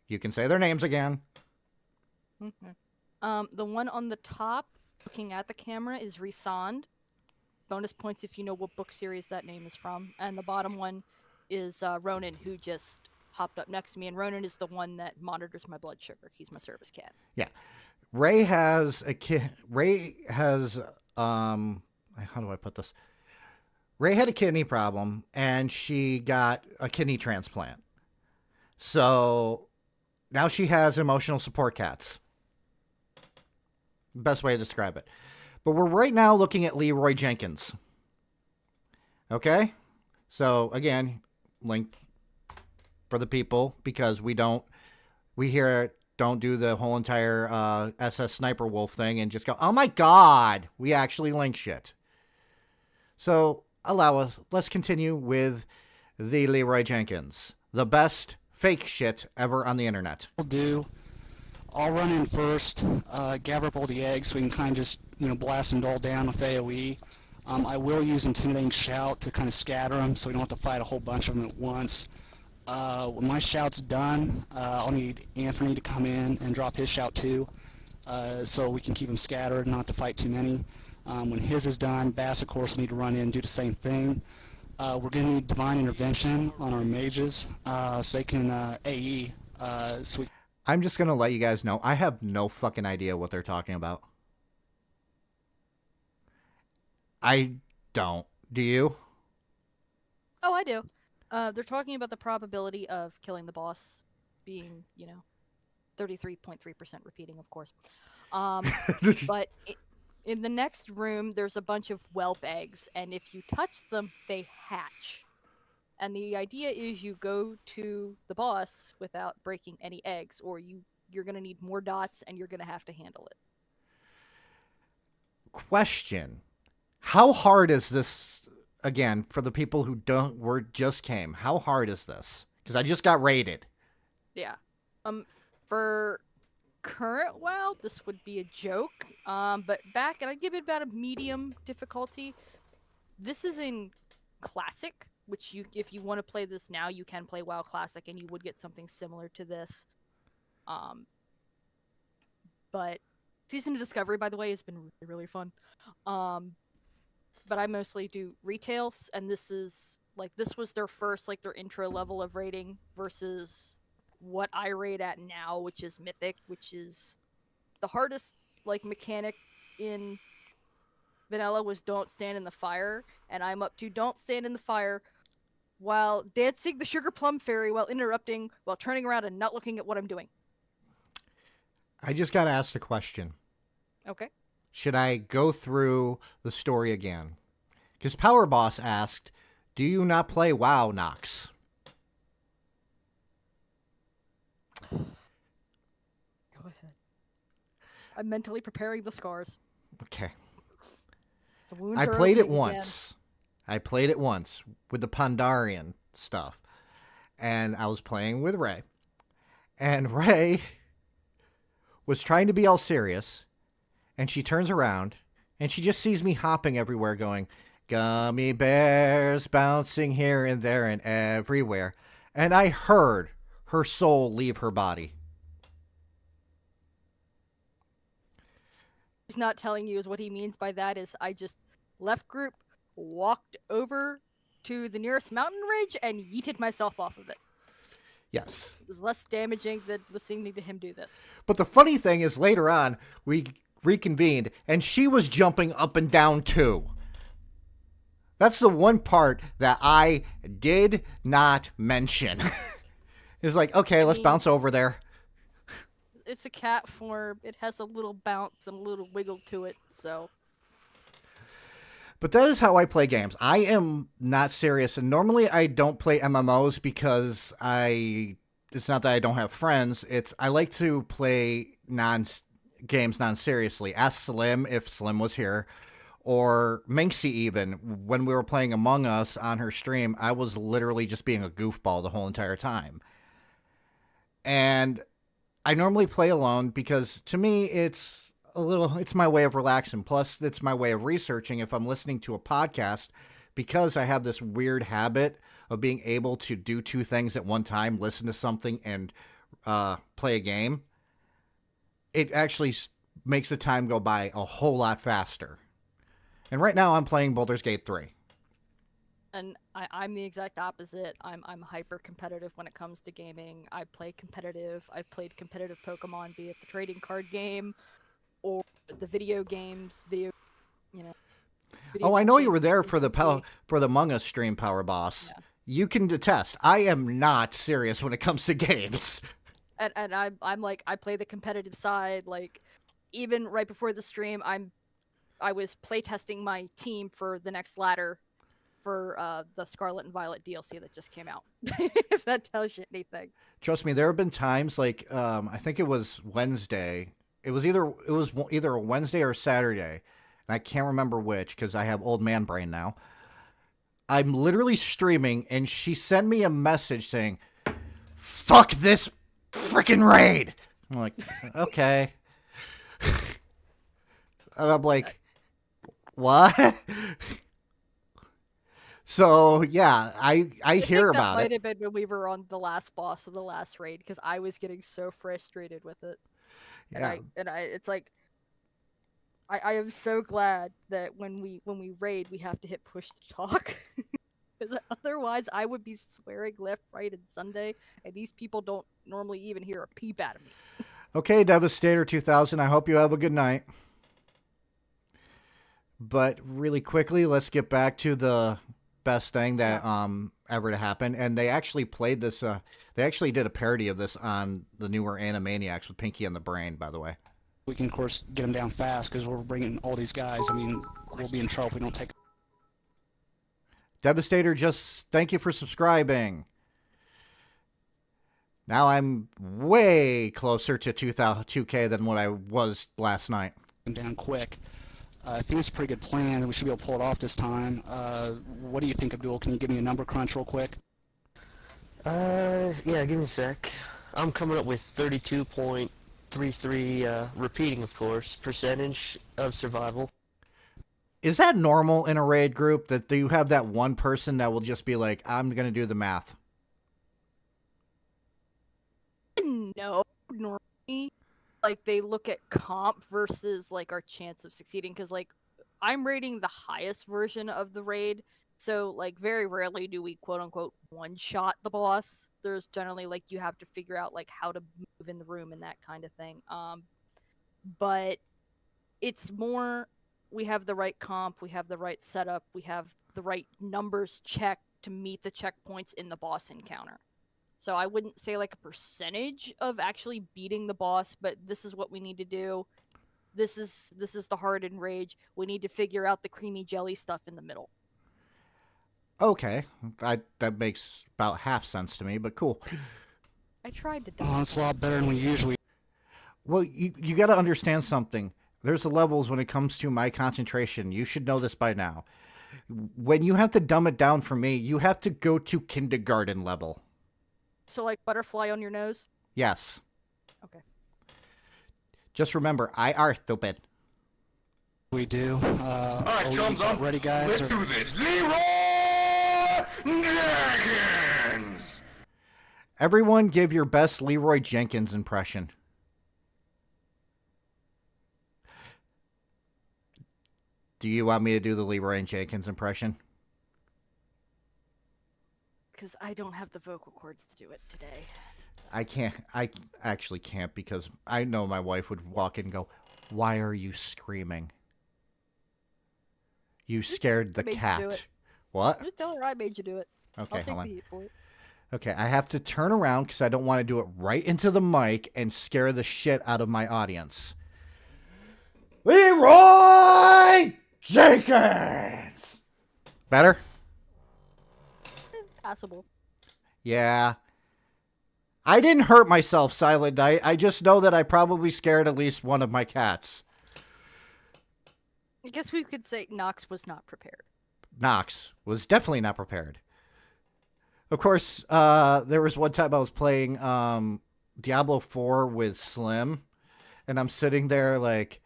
You can say their names again. The one on the top, looking at the camera, is Resond. Bonus points if you know what book series that name is from. And the bottom one is Ronan, who just hopped up next to me. And Ronan is the one that monitors my blood sugar. He's my service cat. Yeah. Ray has a kid. Ray has, how do I put this? Ray had a kidney problem, and she got a kidney transplant. So now she has emotional support cats. Best way to describe it. But we're right now looking at Leroy Jenkins. Okay? So again, link for the people, because we here don't do the whole entire SS Sniper Wolf thing and just go, oh my God, we actually link shit. So let's continue with the Leroy Jenkins, the best fake shit ever on the internet. I'll run in first, gather up all the eggs so we can kind of just, blast them all down with AoE. I will use Intimidating Shout to kind of scatter them so we don't have to fight a whole bunch of them at once. When my shout's done, I'll need Anthony to come in and drop his shout too, so we can keep them scattered and not to fight too many. When his is done, Bass, of course, will need to run in and do the same thing. We're going to need Divine Intervention on our mages, so they can AE. I'm just going to let you guys know, I have no fucking idea what they're talking about. I don't. Do you? Oh, I do. They're talking about the probability of killing the boss being, 33.3% repeating, of course. But in the next room, there's a bunch of whelp eggs, and if you touch them, they hatch. And the idea is you go to the boss without breaking any eggs, or you're going to need more dots, and you're going to have to handle it. Question. How hard is this again, for the people who just came, how hard is this? Because I just got raided. Yeah. For current WoW, this would be a joke. But back, and I'd give it about a medium difficulty. This is in Classic, which if you want to play this now, you can play WoW Classic, and you would get something similar to this. But Season of Discovery, by the way, has been really, really fun. But I mostly do retails, and this was their first, like, their intro level of raiding versus what I raid at now, which is Mythic, which is the hardest, like, mechanic in Vanilla was don't stand in the fire, and I'm up to don't stand in the fire while dancing the Sugar Plum Fairy, while interrupting, while turning around and not looking at what I'm doing. I just got to ask the question. Okay. Should I go through the story again? Because Power Boss asked, do you not play WoW, Nox? Go ahead. I'm mentally preparing the scars. Okay. The wounds I are played it opening once. I played it once with the Pandarian stuff. And I was playing with Ray. And Ray was trying to be all serious. And she turns around, and she just sees me hopping everywhere going, gummy bears bouncing here and there and everywhere. And I heard her soul leave her body. He's not telling you is what he means by that is I just left group, walked over to the nearest mountain ridge, and yeeted myself off of it. Yes. It was less damaging than listening to him do this. But the funny thing is later on, we reconvened, and she was jumping up and down too. That's the one part that I did not mention. It's like, okay, let's bounce over there. It's a cat form. It has a little bounce and a little wiggle to it, so. But that is how I play games. I am not serious, and normally I don't play MMOs because it's not that I don't have friends. I like to play games non-seriously. Ask Slim if Slim was here, or Minxie even. When we were playing Among Us on her stream, I was literally just being a goofball the whole entire time. And I normally play alone because to me it's my way of relaxing. Plus it's my way of researching if I'm listening to a podcast, because I have this weird habit of being able to do two things at one time, listen to something and play a game. It actually makes the time go by a whole lot faster. And right now I'm playing Baldur's Gate 3. And I'm the exact opposite. I'm hyper competitive when it comes to gaming. I play competitive. I've played competitive Pokemon, be it the trading card game or the video games. I know you were there for the Among Us stream, Power Boss. Yeah. You can attest. I am not serious when it comes to games. And I'm like, I play the competitive side. Like, even right before the stream, I was playtesting my team for the next ladder for the Scarlet and Violet DLC that just came out. If that tells you anything. Trust me, there have been times like I think it was Wednesday. It was either a Wednesday or Saturday, and I can't remember which because I have old man brain now. I'm literally streaming, and she sent me a message saying, "Fuck this freaking raid." I'm like, okay. And I'm like, what? So yeah, I hear about it. That might have been when we were on the last boss of the last raid, because I was getting so frustrated with it. Yeah. It's like, I am so glad that when we raid, we have to hit push to talk. Because otherwise, I would be swearing left, right, and Sunday, and these people don't normally even hear a peep out of me. Okay, Devastator 2000, I hope you have a good night. But really quickly, let's get back to the best thing that ever to happen. And they actually played this, they actually did a parody of this on the newer Animaniacs with Pinky and the Brain, by the way. We can, of course, get them down fast because we're bringing all these guys. I mean, we'll be in trouble if we don't take. Devastator, just thank you for subscribing. Now I'm way closer to 2K than what I was last night. Them down quick. I think it's a pretty good plan. We should be able to pull it off this time. What do you think, Abdul? Can you give me a number crunch real quick? Yeah, give me a sec. I'm coming up with 32.33, repeating, of course, percentage of survival. Is that normal in a raid group that you have that one person that will just be like, I'm going to do the math? No, normally, like, they look at comp versus, like, our chance of succeeding, because, like, I'm rating the highest version of the raid, so, like, very rarely do we, quote-unquote, one-shot the boss. There's generally, like, you have to figure out, like, how to move in the room and that kind of thing. But it's more, we have the right comp, we have the right setup, we have the right numbers checked to meet the checkpoints in the boss encounter. So I wouldn't say like a percentage of actually beating the boss, but this is what we need to do. This is the hardened rage. We need to figure out the creamy jelly stuff in the middle. Okay, that makes about half sense to me, but cool. I tried to. Oh, it's a lot better than we usually. Well, you got to understand something. There's the levels when it comes to my concentration. You should know this by now. When you have to dumb it down for me, you have to go to kindergarten level. So like butterfly on your nose? Yes. Okay. Just remember, I are stupid. We do. All right, chums up. Ready, guys? Let's do this. Leroy Jenkins! Everyone give your best Leroy Jenkins impression. Do you want me to do the Leroy Jenkins impression? Because I don't have the vocal cords to do it today. I can't. I actually can't because I know my wife would walk in and go, "Why are you screaming? You scared the made you do cat." it. What? Just tell her I made you do it. Okay, I'll take hold the on. heat for it. Okay, I have to turn around because I don't want to do it right into the mic and scare the shit out of my audience. Leroy Jenkins! Better? Passable. Yeah. I didn't hurt myself, Silent Night. I just know that I probably scared at least one of my cats. I guess we could say Nox was not prepared. Nox was definitely not prepared. Of course, there was one time I was playing Diablo 4 with Slim, and I'm sitting there like,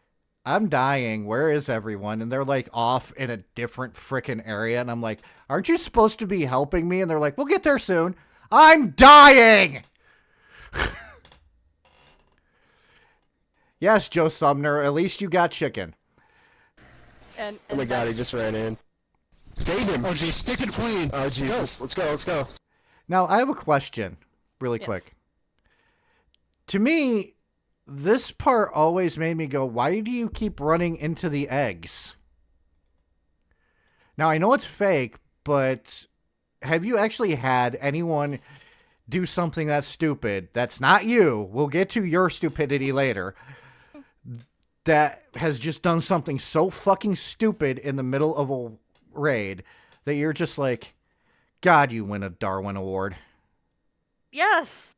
I'm dying. Where is everyone? And they're like off in a different frickin' area, and I'm like, aren't you supposed to be helping me? And they're like, we'll get there soon. I'm dying! Yes, Joe Sumner, at least you got chicken. And Oh my god, he that's- just ran in. Save him! Oh, geez, stick to the plan. Oh, Jesus. Let's go, let's go. Now, I have a question, really Yes. quick. To me, this part always made me go, why do you keep running into the eggs? Now, I know it's fake, but have you actually had anyone do something that's stupid, that's not you, we'll get to your stupidity later, that has just done something so fucking stupid in the middle of a raid that you're just like, God, you win a Darwin Award. Yes!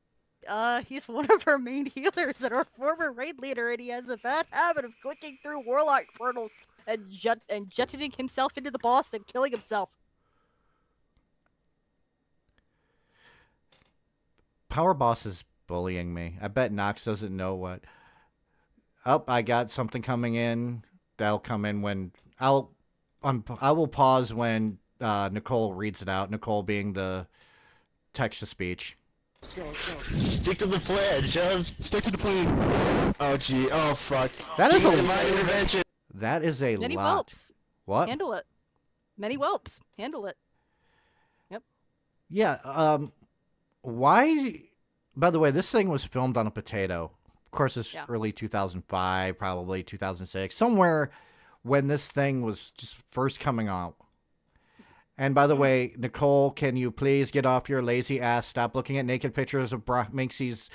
He's one of our main healers and our former raid leader, and he has a bad habit of clicking through warlock portals and jettining himself into the boss and killing himself. Power Boss is bullying me. I bet Nox doesn't know what. Oh, I got something coming in. That'll come in when I will pause when Nicole reads it out. Nicole being the text to speech. Let's go, let's go. Stick to the pledge, Shove. Stick to the plan. Oh, gee. Oh, fuck. That is a my intervention. that is a Many lot. whelps. What? Handle it. Many whelps. Handle it. Yeah. Why? By the way, this thing was filmed on a potato. Of course, it's Yeah. early 2005, probably 2006, somewhere when this thing was just first coming out. And by the way, Nicole, can you please get off your lazy ass? Stop looking at naked pictures of Minxie's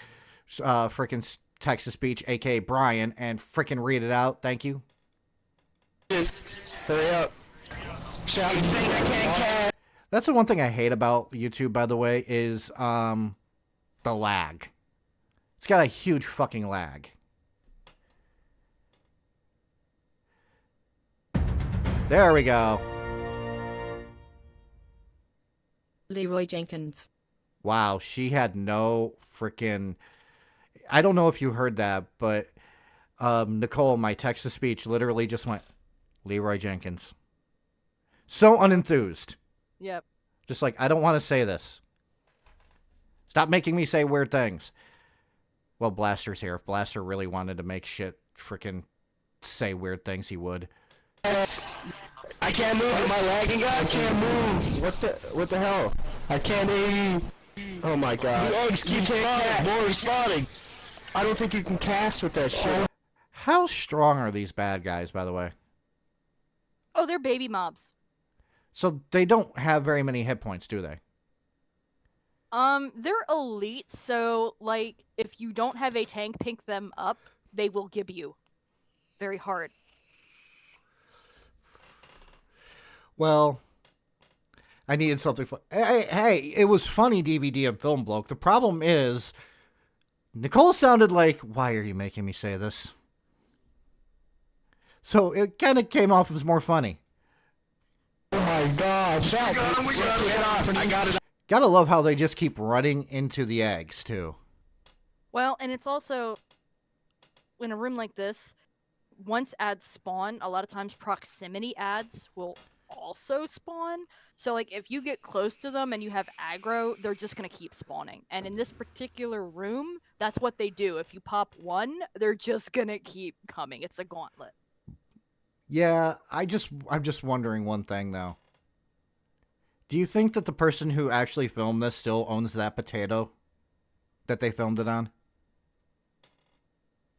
freaking text to speech, aka Brian, and freaking read it out. Thank you. Hurry up. Shout. That's the one thing I hate about YouTube, by the way, is the lag. It's got a huge fucking lag. There we go. Leroy Jenkins. Wow, she had no freaking... I don't know if you heard that, but Nicole, my text-to-speech, literally just went, Leroy Jenkins. So unenthused. Yep. Just like, I don't want to say this. Stop making me say weird things. Well, Blaster's here. If Blaster really wanted to make shit freaking say weird things, he would. I can't move. Am I lagging, guys? I can't move. What the hell? I can't aim. Oh my god. The eggs keep spawning. More respawning. I don't think you can cast with that shit. How strong are these bad guys, by the way? Oh, they're baby mobs. So they don't have very many hit points, do they? They're elite, so, like, if you don't have a tank pick them up, they will gib you. Very hard. Well, I needed something fun. Hey, it was funny DVD and film bloke. The problem is, Nicole sounded like, why are you making me say this? So it kind of came off as more funny. Oh my god. I got it. Gotta love how they just keep running into the eggs, too. Well, and it's also, in a room like this, once ads spawn, a lot of times proximity ads will also spawn. So, like, if you get close to them and you have aggro, they're just going to keep spawning. And in this particular room, that's what they do. If you pop one, they're just going to keep coming. It's a gauntlet. Yeah, I'm just wondering one thing, though. Do you think that the person who actually filmed this still owns that potato that they filmed it on?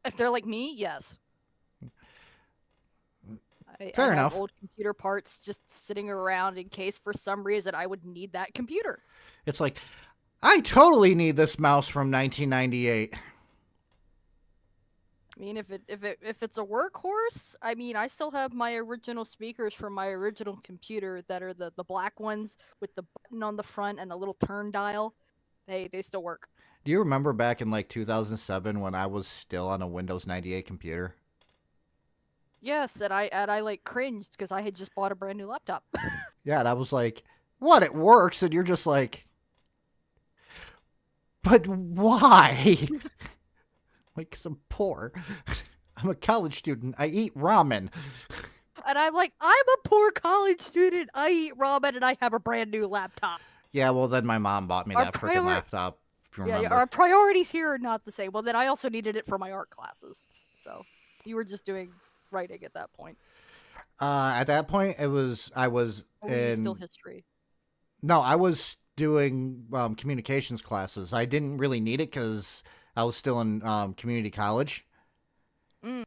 If they're like me, yes. Fair I enough. have old computer parts just sitting around in case for some reason I would need that computer. It's like, I totally need this mouse from 1998. I mean, if it's a workhorse, I mean, I still have my original speakers from my original computer that are the black ones with the button on the front and a little turn dial. They still work. Do you remember back in like 2007 when I was still on a Windows 98 computer? Yes, and I like cringed because I had just bought a brand new laptop. Yeah, and I was like, what, it works? And you're just like, but why? Like, 'cause I'm poor. I'm a college student. I eat ramen. And I'm like, I'm a poor college student. I eat ramen and I have a brand new laptop. Yeah, well, then my mom bought me Our that freaking laptop, if you Yeah, remember. our priorities here are not the same. Well, then I also needed it for my art classes. So you were just doing writing at that point. At that point, I was Or were you in... still history? No, I was doing communications classes. I didn't really need it because I was still in community college. Okay.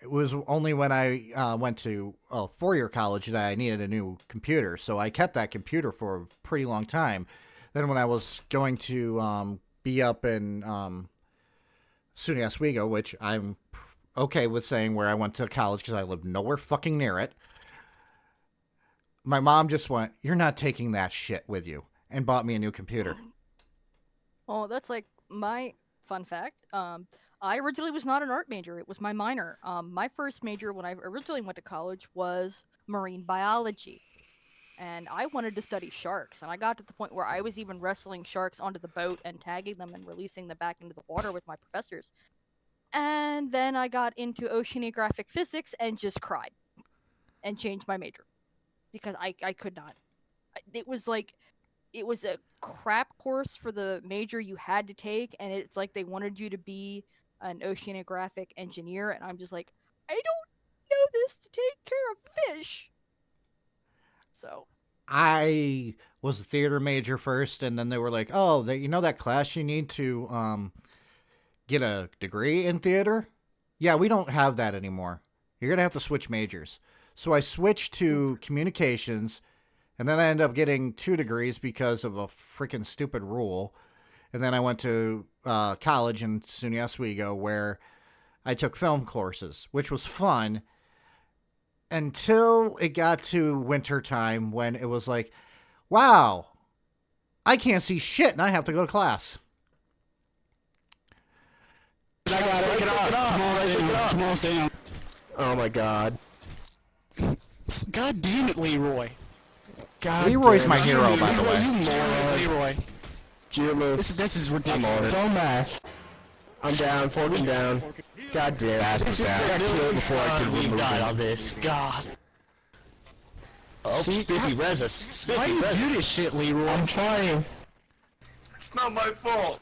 It was only when I went to four-year college that I needed a new computer. So I kept that computer for a pretty long time. Then when I was going to be up in SUNY Oswego, which I'm okay with saying where I went to college because I lived nowhere fucking near it, my mom just went, "You're not taking that shit with you," and bought me a new computer. Oh, that's like my fun fact. I originally was not an art major. It was my minor. My first major when I originally went to college was marine biology. And I wanted to study sharks. And I got to the point where I was even wrestling sharks onto the boat and tagging them and releasing them back into the water with my professors. And then I got into oceanographic physics and just cried and changed my major because I could not. It was like, it was a crap course for the major you had to take, and it's like they wanted you to be an oceanographic engineer, and I'm just like, I don't know this to take care of fish. So I was a theater major first, and then they were like, "Oh, you know that class you need to get a degree in theater? Yeah, we don't have that anymore. You're gonna have to switch majors." So I switched to communications, and then I ended up getting 2 degrees because of a freaking stupid rule. And then I went to college in SUNY Oswego where I took film courses, which was fun until it got to winter time when it was like, wow, I can't see shit and I have to go to class. I got it. Look it off. Come on down. Oh my god. God God damn it, Leroy. God Leroy's damn my it. hero, by the Leroy, way. You moron. Leroy. Jimmy. This is ridiculous. I'm on it. Dumbass. I'm down. Forking down. God damn it. This is I got killed before I could we remove died him. on this. God. Oh, See, Spiffy, res us. Why Spiffy, do you res do us. this shit, Leroy? I'm trying. It's not my fault.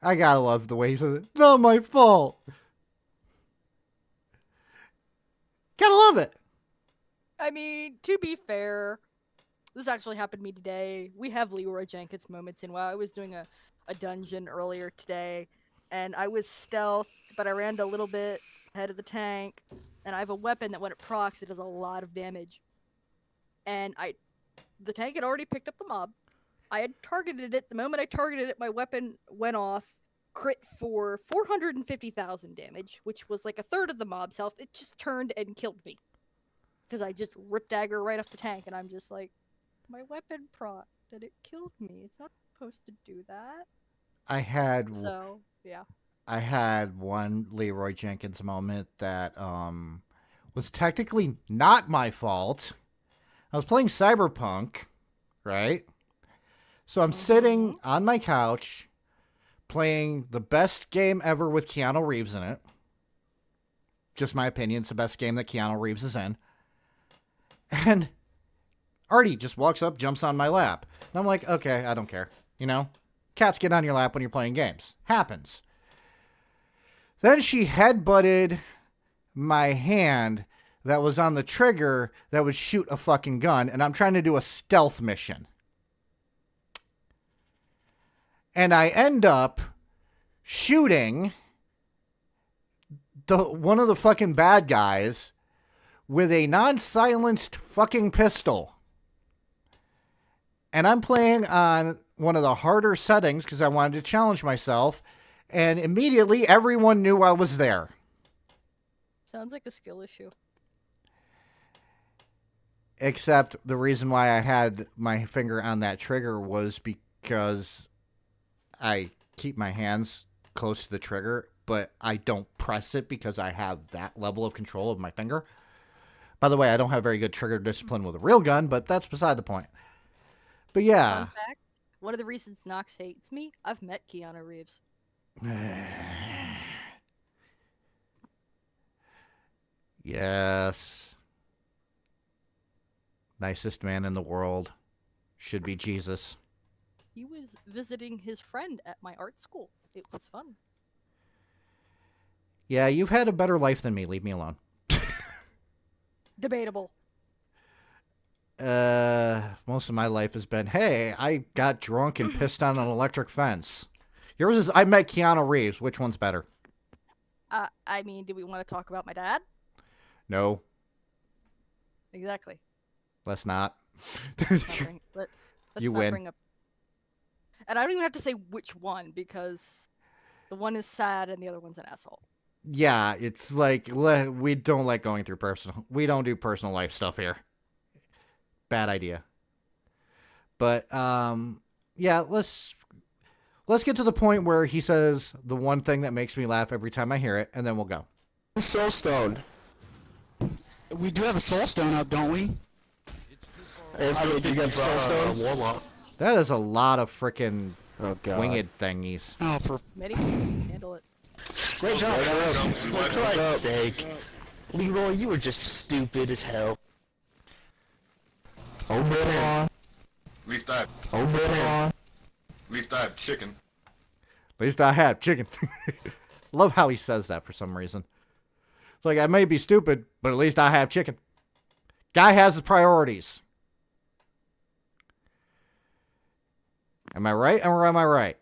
I gotta love the way he says it. It's not my fault. Gotta love it. I mean, to be fair, this actually happened to me today. We have Leroy Jenkins moments in WoW. I was doing a dungeon earlier today, and I was stealth, but I ran a little bit ahead of the tank, and I have a weapon that when it procs, it does a lot of damage. And the tank had already picked up the mob. I had targeted it. The moment I targeted it, my weapon went off, crit for 450,000 damage, which was like a third of the mob's health. It just turned and killed me. Because I just ripped dagger right off the tank, and I'm just like, my weapon proc, that it killed me. It's not supposed to do that. I had So, yeah. I had one Leroy Jenkins moment that was technically not my fault. I was playing Cyberpunk, right? So I'm sitting on my couch playing the best game ever with Keanu Reeves in it. Just my opinion, it's the best game that Keanu Reeves is in. And Artie just walks up, jumps on my lap. And I'm like, okay, I don't care. You know? Cats get on your lap when you're playing games. Happens. Then she headbutted my hand that was on the trigger that would shoot a fucking gun, and I'm trying to do a stealth mission. And I end up shooting one of the fucking bad guys with a non-silenced fucking pistol. And I'm playing on one of the harder settings because I wanted to challenge myself. And immediately everyone knew I was there. Sounds like a skill issue. Except the reason why I had my finger on that trigger was because I keep my hands close to the trigger, but I don't press it because I have that level of control of my finger. By the way, I don't have very good trigger discipline with a real gun, but that's beside the point. But yeah. Fun fact, one of the reasons Nox hates me, I've met Keanu Reeves. Yes. Nicest man in the world. Should be Jesus. He was visiting his friend at my art school. It was fun. Yeah, you've had a better life than me. Leave me alone. Debatable. Most of my life has been, hey, I got drunk and pissed on an electric fence. Yours is, I met Keanu Reeves. Which one's better? I mean, do we want to talk about my dad? No, Exactly. let's not. Let's let's You not win. Bring up... And I don't even have to say which one, because the one is sad and the other one's an asshole. Yeah, it's like, we don't like going through personal. We don't do personal life stuff here. Bad idea. But, yeah, let's get to the point where he says the one thing that makes me laugh every time I hear it, and then we'll go. Soulstone. We do have a soul stone up, don't we? Did you get Soulstones? Warlock. That is a lot of freaking Oh god. winged thingies. Oh, for Many people can handle it. Great job. For What's Christ's up? sake. Leroy, you were just stupid as hell. Over there. At least I have chicken. At least I have chicken. Love how he says that for some reason. It's like, I may be stupid, but at least I have chicken. Guy has his priorities. Am I right or am I right?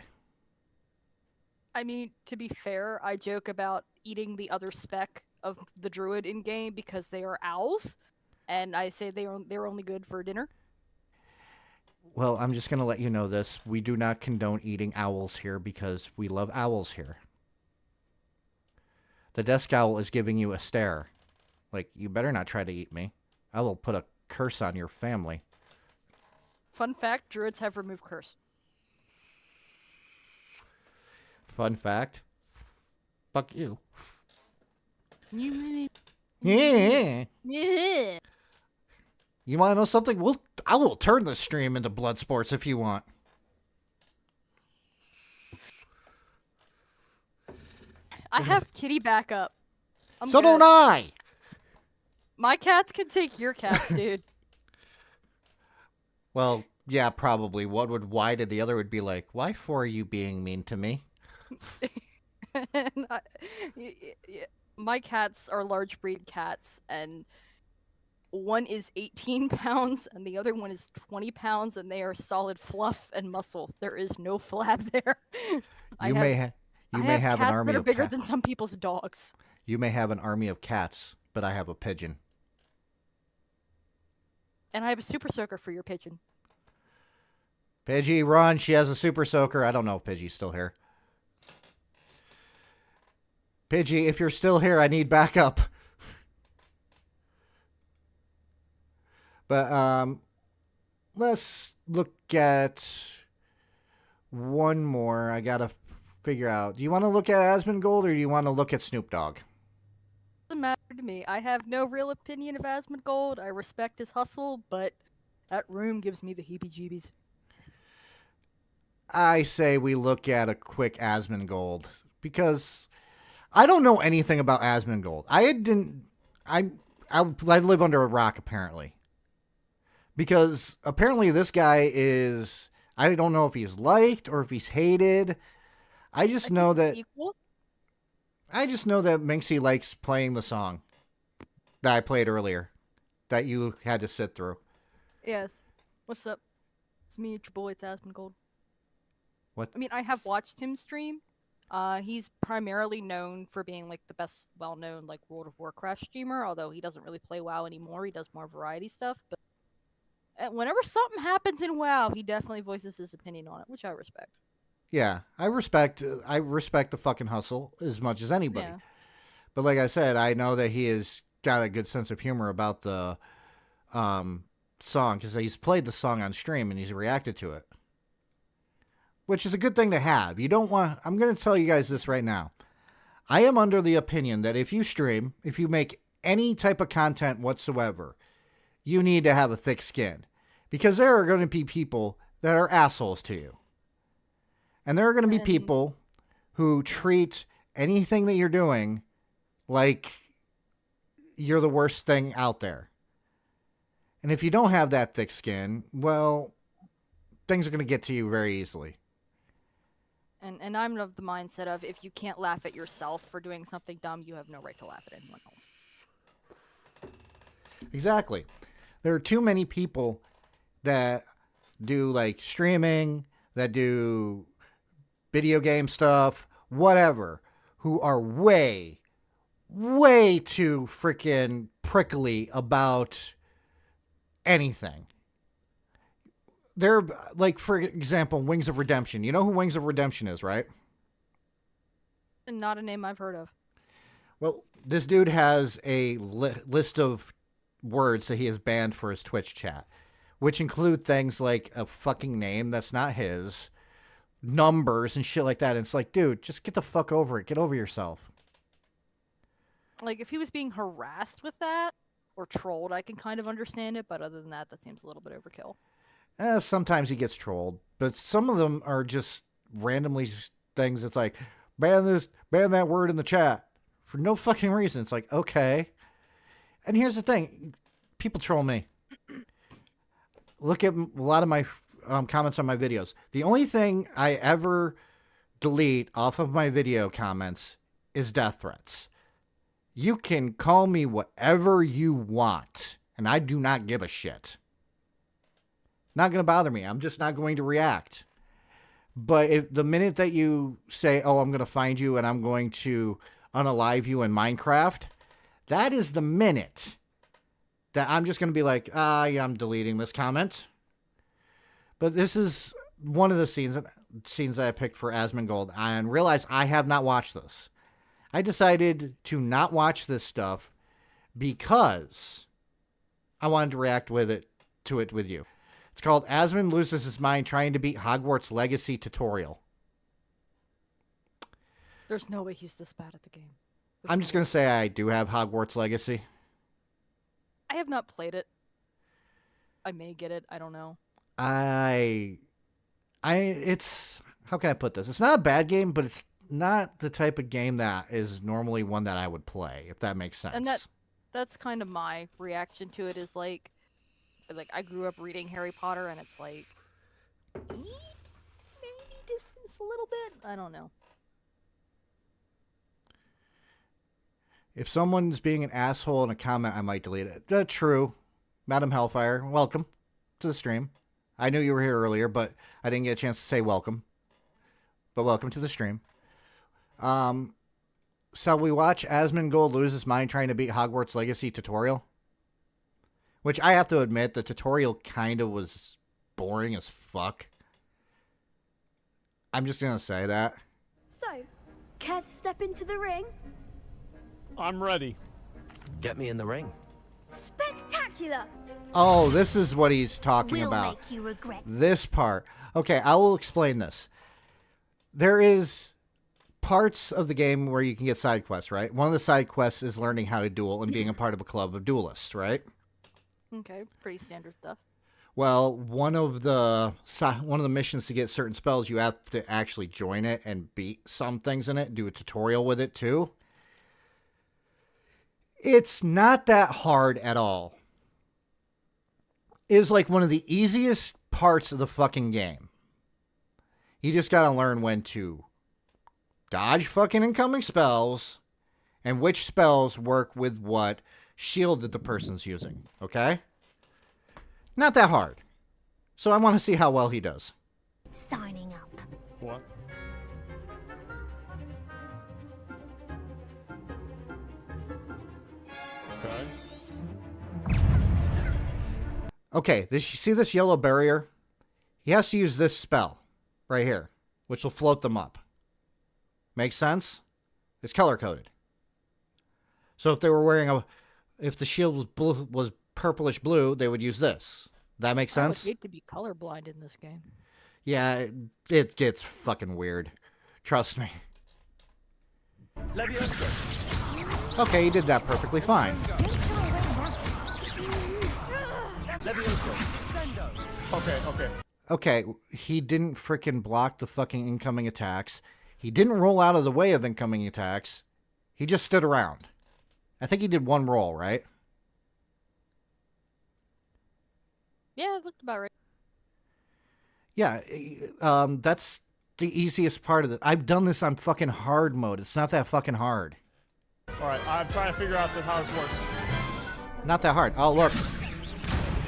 I mean, to be fair, I joke about eating the other spec of the druid in game because they are owls, and I say they're only good for dinner. Well, I'm just going to let you know this. We do not condone eating owls here because we love owls here. The desk owl is giving you a stare. Like, you better not try to eat me. I will put a curse on your family. Fun fact, druids have remove curse. Fun fact. Fuck you. Yeah. Yeah. Yeah. You want to know something? I will turn the stream into blood sports if you want. I have kitty backup. So don't I. My cats can take your cats, dude. Well, yeah, probably. Why did the other would be like, why for are you being mean to me? And my cats are large breed cats, and one is 18 pounds and the other one is 20 pounds, and they are solid fluff and muscle. There is no flab there. You may have an cats army that are of bigger cats. than some people's dogs. You may have an army of cats, but I have a pigeon. And I have a super soaker for your pigeon. Pidgey, run. She has a super soaker. I don't know if Pidgey's still here. Pidgey, if you're still here, I need backup. But let's look at one more. I gotta figure out. Do you want to look at Asmongold or do you want to look at Snoop Dogg? Doesn't matter to me. I have no real opinion of Asmongold. I respect his hustle, but that room gives me the heebie-jeebies. I say we look at a quick Asmongold because I don't know anything about Asmongold. I live under a rock apparently. Because apparently this guy is, I don't know if he's liked or if he's hated. I just know that Minxie likes playing the song that I played earlier that you had to sit through. Yes. What's up? It's me, it's your boy, it's Asmongold. What? I mean, I have watched him stream. He's primarily known for being like the best well-known like World of Warcraft streamer, although he doesn't really play WoW anymore. He does more variety stuff, but whenever something happens in WoW, he definitely voices his opinion on it, which I respect. Yeah, I respect the fucking hustle as much as anybody. Yeah. But like I said, I know that he has got a good sense of humor about the song because he's played the song on stream and he's reacted to it, which is a good thing to have. You don't want. I'm going to tell you guys this right now. I am under the opinion that if you stream, if you make any type of content whatsoever, you need to have a thick skin because there are going to be people that are assholes to you. And there are going to be people who treat anything that you're doing like you're the worst thing out there. And if you don't have that thick skin, well, things are going to get to you very easily. And I'm of the mindset of if you can't laugh at yourself for doing something dumb, you have no right to laugh at anyone else. Exactly. There are too many people that do like streaming, that do video game stuff, whatever, who are way, way too freaking prickly about anything. They're like, for example, Wings of Redemption. You know who Wings of Redemption is, right? Not a name I've heard of. Well, this dude has a list of words that he has banned for his Twitch chat, which include things like a fucking name that's not his, numbers and shit like that. And it's like, dude, just get the fuck over it. Get over yourself. Like, if he was being harassed with that or trolled, I can kind of understand it, but other than that, that seems a little bit overkill. Sometimes he gets trolled, but some of them are just randomly things. It's like, ban that word in the chat for no fucking reason. It's like, okay. And here's the thing. People troll me. Look at a lot of my comments on my videos. The only thing I ever delete off of my video comments is death threats. You can call me whatever you want, and I do not give a shit. Not going to bother me. I'm just not going to react. But if the minute that you say, oh, I'm going to find you and I'm going to unalive you in Minecraft, that is the minute that I'm just going to be like, yeah, I'm deleting this comment. But this is one of the scenes that I picked for Asmongold. And realize I have not watched this. I decided to not watch this stuff because I wanted to react to it with you. It's called Asmon Loses His Mind Trying to Beat Hogwarts Legacy Tutorial. There's no way he's this bad at the game. I'm just going to say I do have Hogwarts Legacy. I have not played it. I may get it. I don't know. It's, how can I put this? It's not a bad game, but it's not the type of game that is normally one that I would play, if that makes sense. And that's kind of my reaction to it. Is like I grew up reading Harry Potter, and it's like maybe distance a little bit. I don't know. If someone's being an asshole in a comment, I might delete it. True. Madam Hellfire, welcome to the stream. I knew you were here earlier, but I didn't get a chance to say welcome. But welcome to the stream. Shall we watch Asmongold lose his mind trying to beat Hogwarts Legacy tutorial? Which I have to admit, the tutorial kind of was boring as fuck. I'm just going to say that. So, care to step into the ring? I'm ready. Get me in the ring. Spectacular! Oh, this is what he's talking We'll about. make you regret. This part. Okay, I will explain this. There is parts of the game where you can get side quests, right? One of the side quests is learning how to duel and being a part of a club of duelists, right? Okay, pretty standard stuff. Well, one of the missions to get certain spells, you have to actually join it and beat some things in it, do a tutorial with it too. It's not that hard at all. It is like one of the easiest parts of the fucking game. You just gotta learn when to dodge fucking incoming spells and which spells work with what shield that the person's using, okay? Not that hard. So I want to see how well he does. Signing up. What? Okay. Okay, you see this yellow barrier? He has to use this spell right here, which will float them up. Make sense? It's color-coded. So if they were wearing if the shield was purplish blue, they would use this. That makes sense? I would hate to be colorblind in this game. Yeah, it gets fucking weird. Trust me. Okay, you did that perfectly fine. Okay. Okay, he didn't frickin' block the fucking incoming attacks. He didn't roll out of the way of incoming attacks. He just stood around. I think he did one roll, right? Yeah, it looked about right. Yeah, that's the easiest part of it. I've done this on fucking hard mode. It's not that fucking hard. Alright, I'm trying to figure out how this works. Not that hard. Oh, look.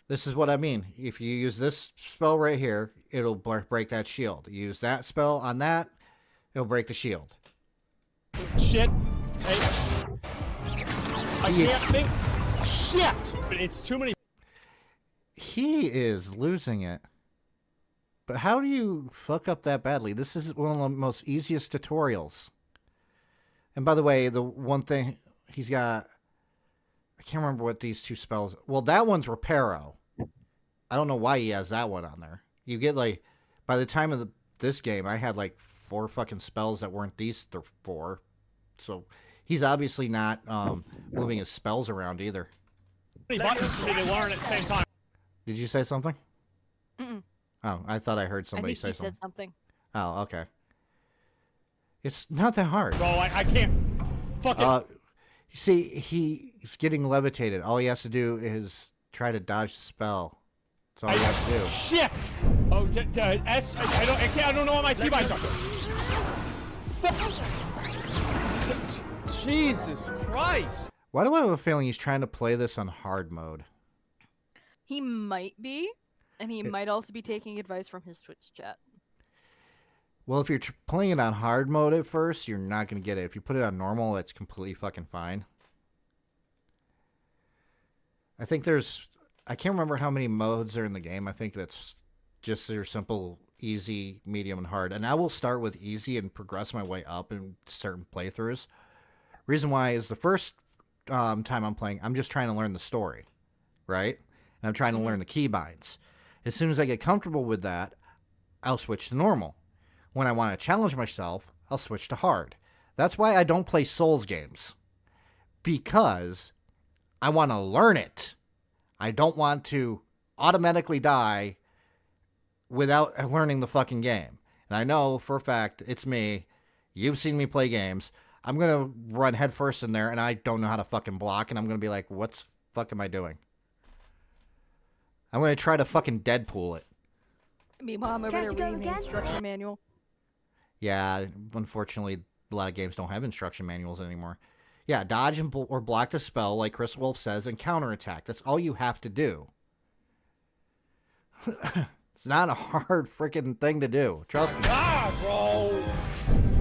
This is what I mean. If you use this spell right here, it'll break that shield. You use that spell on that, it'll break the shield. Shit. Hey. I can't think. Shit! It's too many. He is losing it. But how do you fuck up that badly? This is one of the most easiest tutorials. And by the way, the one thing he's got, I can't remember what these two spells. Well, that one's Reparo. I don't know why he has that one on there. You get like, by the time of this game, I had like 4 fucking spells that weren't these 4. So he's obviously not moving his spells around either. How many buttons for me to learn at the same time? Did you say something? Mm-mm. Oh, I thought I heard I somebody think say he something. said something. Oh, okay. It's not that hard. Bro, I can't. Fuck it. See, he's getting levitated. All he has to do is try to dodge the spell. That's all he has to do. Shit! Oh, S. I don't know what my keybinds are. Jesus Christ! Why do I have a feeling he's trying to play this on hard mode? He might be, and he might also be taking advice from his Twitch chat. Well, if you're playing it on hard mode at first, you're not going to get it. If you put it on normal, it's completely fucking fine. I think I can't remember how many modes are in the game. I think that's just their simple, easy, medium, and hard. And I will start with easy and progress my way up in certain playthroughs. Reason why is the first time I'm playing, I'm just trying to learn the story, right? And I'm trying to learn the keybinds. As soon as I get comfortable with that, I'll switch to normal. When I want to challenge myself, I'll switch to hard. That's why I don't play Souls games. Because I want to learn it. I don't want to automatically die without learning the fucking game. And I know for a fact it's me. You've seen me play games. I'm going to run headfirst in there, and I don't know how to fucking block, and I'm going to be like, what the fuck am I doing? I'm going to try to fucking Deadpool it. Meanwhile, I'm over there reading the instruction manual. Yeah, unfortunately, a lot of games don't have instruction manuals anymore. Yeah, dodge and or block the spell, like Chris Wolf says, and counterattack. That's all you have to do. It's not a hard freaking thing to do. Trust me. Ah, bro.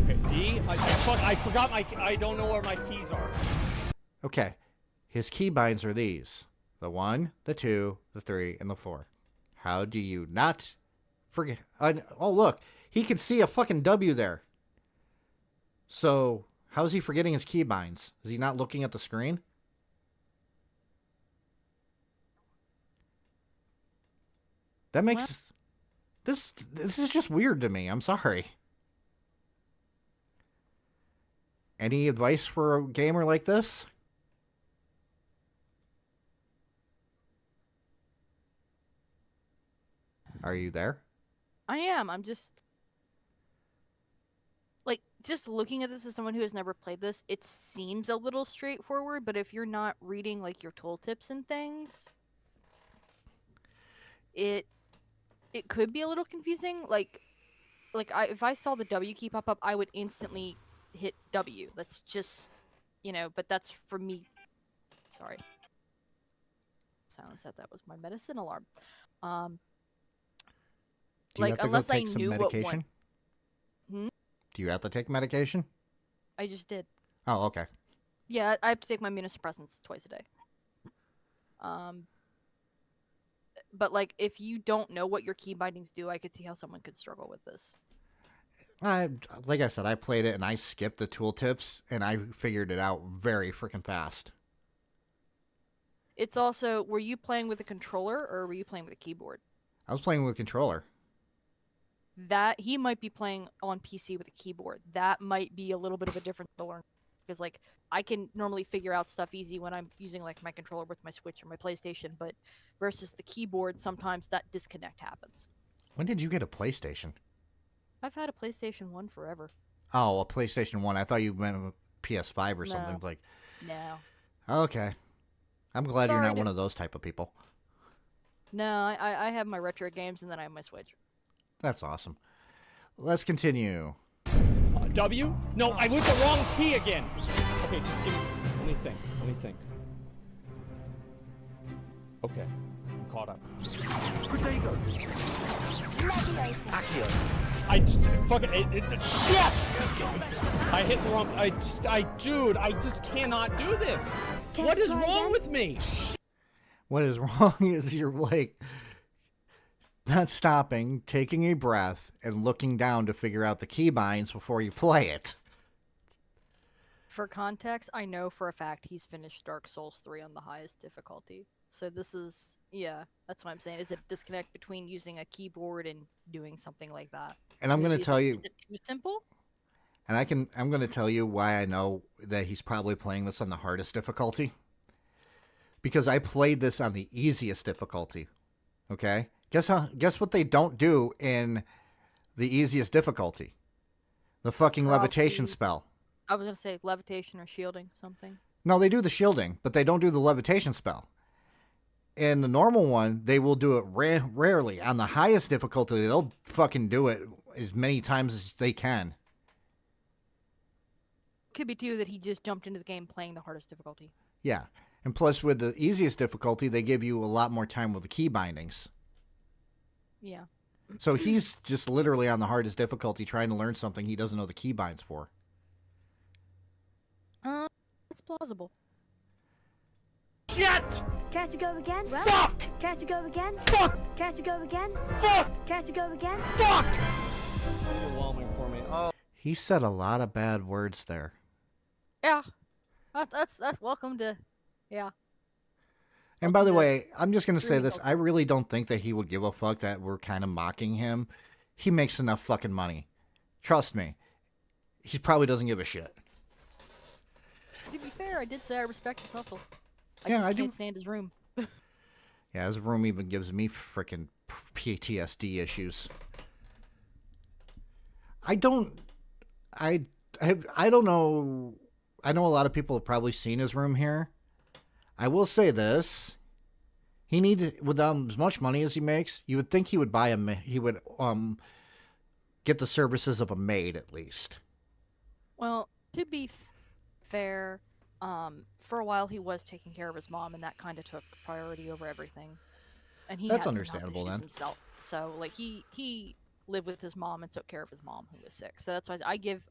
Okay, D. I forgot my. I don't know where my keys are. Okay, his keybinds are these: the 1, the 2, the 3, and the 4. How do you not forget? Oh, look, he can see a fucking W there. So how is he forgetting his keybinds? Is he not looking at the screen? That makes this is just weird to me. I'm sorry. Any advice for a gamer like this? Are you there? I am. I'm just like just looking at this as someone who has never played this. It seems a little straightforward, but if you're not reading like your tooltips and things, it could be a little confusing. If I saw the W key pop up, I would instantly hit W. That's just, but that's for me. Sorry. Silence that was my medicine alarm. Do you have to unless go take I some knew medication? what one. Do you have to take medication? I just did. Oh, okay. Yeah, I have to take my immunosuppressants twice a day. But if you don't know what your key bindings do, I could see how someone could struggle with this. Like I said, I played it and I skipped the tooltips and I figured it out very freaking fast. It's also, were you playing with a controller or were you playing with a keyboard? I was playing with a controller. That he might be playing on PC with a keyboard. That might be a little bit of a difference to learn, because I can normally figure out stuff easy when I'm using my controller with my Switch or my PlayStation, but versus the keyboard, sometimes that disconnect happens. When did you get a PlayStation? I've had a PlayStation 1 forever. Oh, a PlayStation 1. I thought you meant a PS5 or something. No. Okay. I'm glad you're not one of those type of people. No, I have my retro games and then I have my Switch. That's awesome. Let's continue. W? No, I went the wrong key again. Okay, just give me. Let me think. Okay, I'm caught up. Potato. I just fucking shit! I hit the wrong. Dude, I just cannot do this. What is wrong with me? What is wrong is you're not stopping, taking a breath, and looking down to figure out the keybinds before you play it. For context, I know for a fact he's finished Dark Souls 3 on the highest difficulty. So this is, that's what I'm saying. Is a disconnect between using a keyboard and doing something like that. And I'm going to tell you... Is it too simple? And I'm going to tell you why I know that he's probably playing this on the hardest difficulty. Because I played this on the easiest difficulty. Okay? Guess what they don't do in the easiest difficulty? The fucking levitation spell. I was going to say levitation or shielding, something. No, they do the shielding, but they don't do the levitation spell. In the normal one, they will do it rarely. On the highest difficulty, they'll fucking do it as many times as they can. Could be too that he just jumped into the game playing the hardest difficulty. Yeah. And plus, with the easiest difficulty, they give you a lot more time with the key bindings. Yeah. So he's just literally on the hardest difficulty trying to learn something he doesn't know the key binds for. It's plausible. Shit! Care to go again? Fuck! Care to go again? Fuck! Care to go again? Fuck! Care to go again? Fuck! Overwhelming for me. Oh. He said a lot of bad words there. Yeah. That's welcome to... Yeah. And by the way, I'm just going to say this. I really don't think that he would give a fuck that we're kind of mocking him. He makes enough fucking money. Trust me. He probably doesn't give a shit. To be fair, I did say I respect his hustle. I Yeah, just I can't do. stand his room. Yeah, Yeah, his room even gives me freaking PTSD issues. I don't know. I know a lot of people have probably seen his room here. I will say this. He needed, with as much money as he makes, you would think he would get the services of a maid at least. Well, to be fair, for a while he was taking care of his mom, and that kind of took priority over everything. And he That's had some health understandable issues then. himself. So like he lived with his mom and took care of his mom who was sick. So that's why I give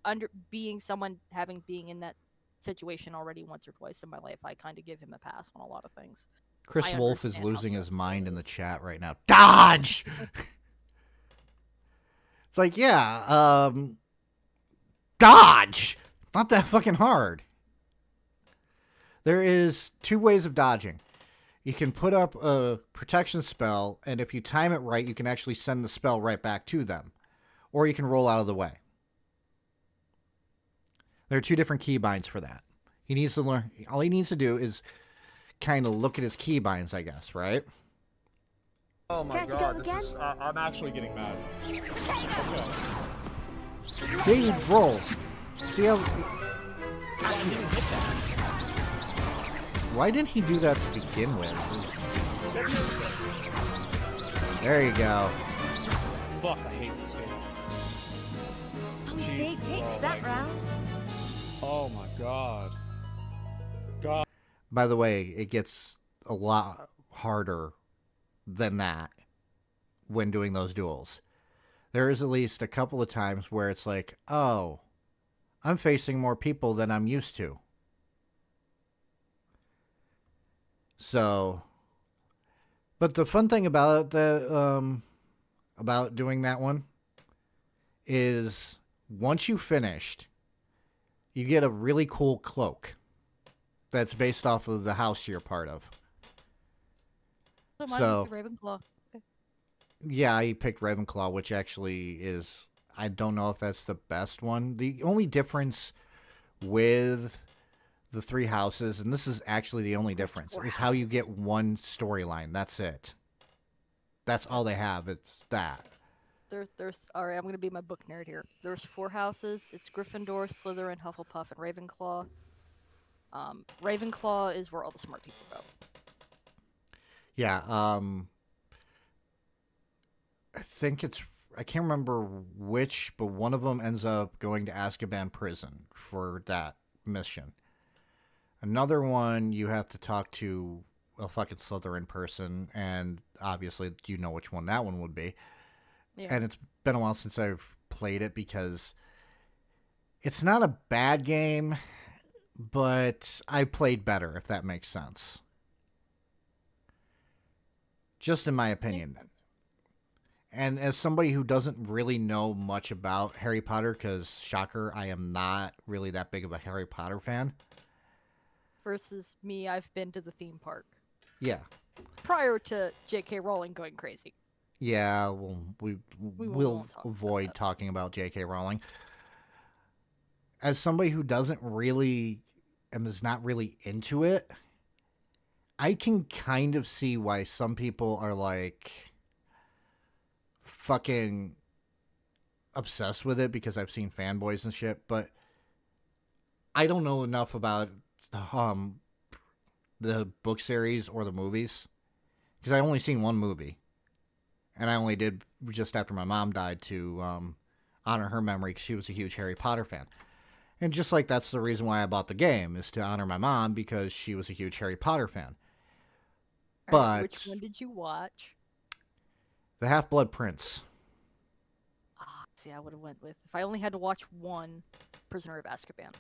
being in that situation already once or twice in my life, I kind of give him a pass on a lot of things. Chris I Wolf is understand how losing his stressful mind it in the is. chat right now. Dodge! It's like, yeah, dodge! Not that fucking hard. There is 2 ways of dodging. You can put up a protection spell, and if you time it right, you can actually send the spell right back to them. Or you can roll out of the way. There are 2 different keybinds for that. He needs to learn. All he needs to do is kind of look at his keybinds, I guess, right? Oh my Can't you god, go this again? is, I'm actually getting mad. Okay. They roll. See how... I didn't hit that. Why didn't he do that to begin with? There you go. Fuck, I hate this game. Big Jesus, hits bro, that like- round. Oh my god. By the way, it gets a lot harder than that when doing those duels. There is at least a couple of times where it's like, oh, I'm facing more people than I'm used to. So, but the fun thing about about doing that one is once you finished, you get a really cool cloak that's based off of the house you're part of. So- Ravenclaw. Okay. Yeah, I picked Ravenclaw, which actually is, I don't know if that's the best one. The only difference with the 3 houses, and this is actually the only difference, 4 is how you houses. get one storyline. That's it. That's all they have. It's that. There's all right. I'm gonna be my book nerd here. There's 4 houses. It's Gryffindor, Slytherin, Hufflepuff, and Ravenclaw. Ravenclaw is where all the smart people go. Yeah, I think it's, I can't remember which, but one of them ends up going to Azkaban prison for that mission. Another one, you have to talk to a fucking Slytherin person, and obviously you know which one that one would be. Yeah. And it's been a while since I've played it because it's not a bad game, but I played better, if that makes sense. Just in my opinion. And as somebody who doesn't really know much about Harry Potter, because, shocker, I am not really that big of a Harry Potter fan. Versus me, I've been to the theme park Yeah. prior to J.K. Rowling going crazy. Yeah, well, we'll won't talk about avoid that. talking about J.K. Rowling. As somebody who doesn't really, and is not really into it, I can kind of see why some people are like fucking obsessed with it because I've seen fanboys and shit, but I don't know enough about the book series or the movies because I only seen one movie, and I only did just after my mom died to honor her memory because she was a huge Harry Potter fan. And just like that's the reason why I bought the game, is to honor my mom because she was a huge Harry Potter fan. All right, But which one did you watch? The Half-Blood Prince. See, I would have went with if I only had to watch one, Prisoner of Azkaban.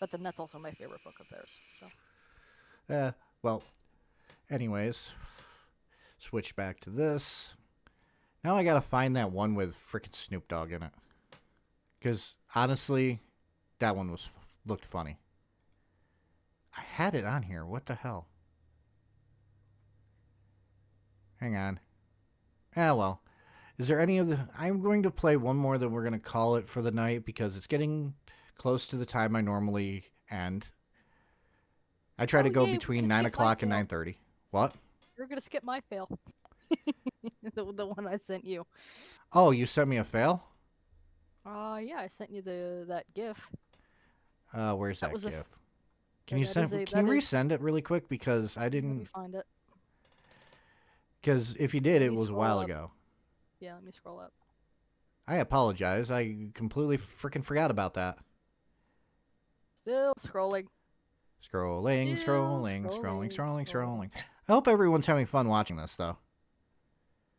But then that's also my favorite book of theirs. So Well, anyways, switch back to this. Now I gotta find that one with frickin' Snoop Dogg in it. Because, honestly, that one looked funny. I had it on here. What the hell? Hang on. Well. Is there any of the... I'm going to play one more, then we're going to call it for the night because it's getting close to the time I normally end. I try to go yay, we between can 9 skip o'clock and Blackwell. 9:30. What? You're gonna skip my fail. the one I sent you. Oh, you sent me a fail? Yeah, I sent you that GIF. Where's That that was a- GIF? Can Yeah, you that send? is a- Can you that is- resend it really quick because I Let me didn't. find it. Because if you did, Let it me was a scroll while up. ago. Yeah, let me scroll up. I apologize. I completely freaking forgot about that. Still scrolling. Scrolling, Still scrolling, scrolling, scrolling, scrolling. scrolling. I hope everyone's having fun watching this, though.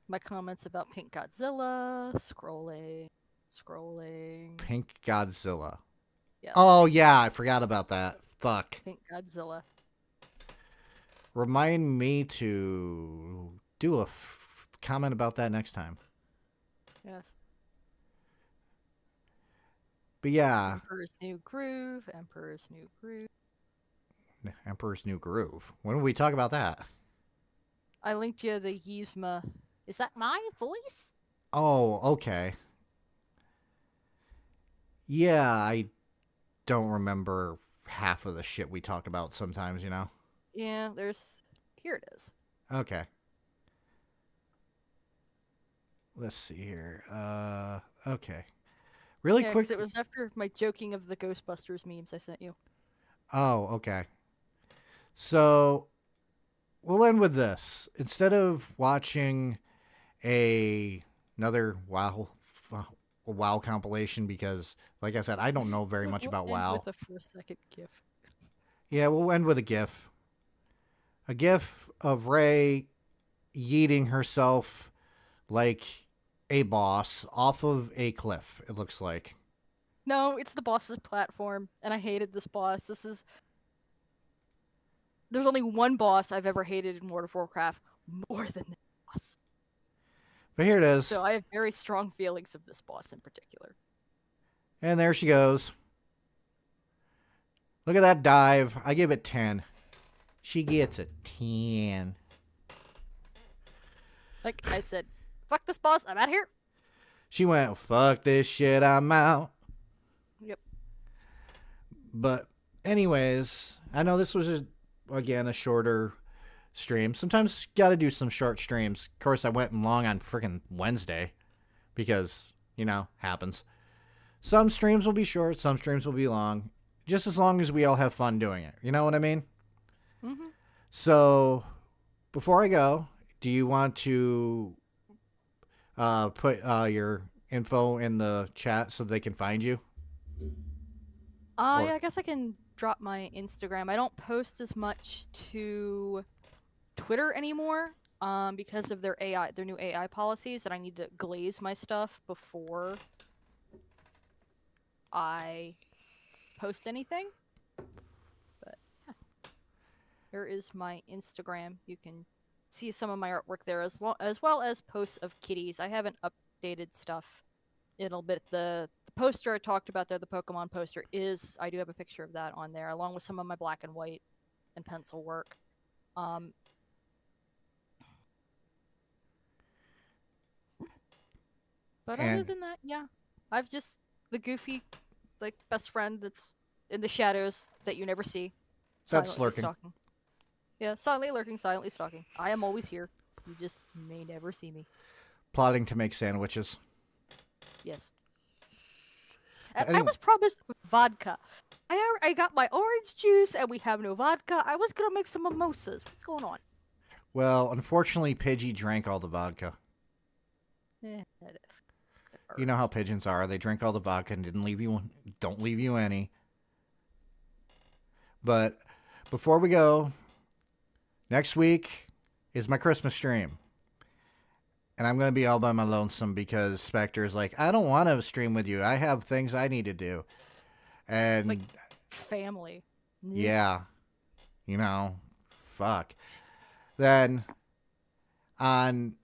My comments about Pink Godzilla. Scrolling. Pink Godzilla. Yeah. Oh, yeah, I forgot about that. Fuck. Pink Godzilla. Remind me to do a comment about that next time. Yes. But yeah, Emperor's New Groove. Emperor's New Groove. Emperor's New Groove. When will we talk about that? I linked you the Yzma. Is that my voice? Oh, okay. Yeah, I don't remember half of the shit we talk about sometimes, you know? Yeah, here it is. Okay. Let's see here. Okay. Really Yeah, quick. 'cause it was after my joking of the Ghostbusters memes I sent you. Oh, okay. So we'll end with this. Instead of watching another WoW compilation, because, like I said, I don't know very much about We'll end WoW. With a 4-second GIF. Yeah, we'll end with a GIF. A GIF of Rey yeeting herself like a boss off of a cliff, it looks like. No, it's the boss's platform, and I hated this boss. There's only one boss I've ever hated in World of Warcraft more than this boss. But here it is. So I have very strong feelings of this boss in particular. And there she goes. Look at that dive. I give it 10. She gets a 10. Like I said, fuck this boss, I'm out of here. She went, fuck this shit, I'm out. Yep. But anyways, I know this was, again, a shorter stream. Sometimes you got to do some short streams. Of course, I went long on freaking Wednesday because, happens. Some streams will be short, some streams will be long. Just as long as we all have fun doing it. You know what I mean? Mm-hmm. So, before I go, do you want to put your info in the chat so they can find you? Yeah, I guess I can drop my Instagram. I don't post as much to Twitter anymore because of their new AI policies, and I need to glaze my stuff before I post anything. But yeah. Here is my Instagram. You can see some of my artwork there as well as posts of kitties. I haven't updated stuff in a bit. The poster I talked about there, the Pokemon poster, I do have a picture of that on there, along with some of my black and white and pencil work. But other than that, yeah. I've just the goofy, best friend that's in the shadows that you never see. That's silently lurking. Stalking. Yeah, silently lurking, silently stalking. I am always here. You just may never see me. Plotting to make sandwiches. Yes. And I was promised vodka. I got my orange juice and we have no vodka. I was gonna make some mimosas. What's going on? Well, unfortunately, Pidgey drank all the vodka. You know how pigeons are. They drink all the vodka and don't leave you any. But before we go, next week is my Christmas stream. And I'm going to be all by my lonesome because Spectre's like, I don't want to stream with you. I have things I need to do. And family. Yeah. Fuck. Then on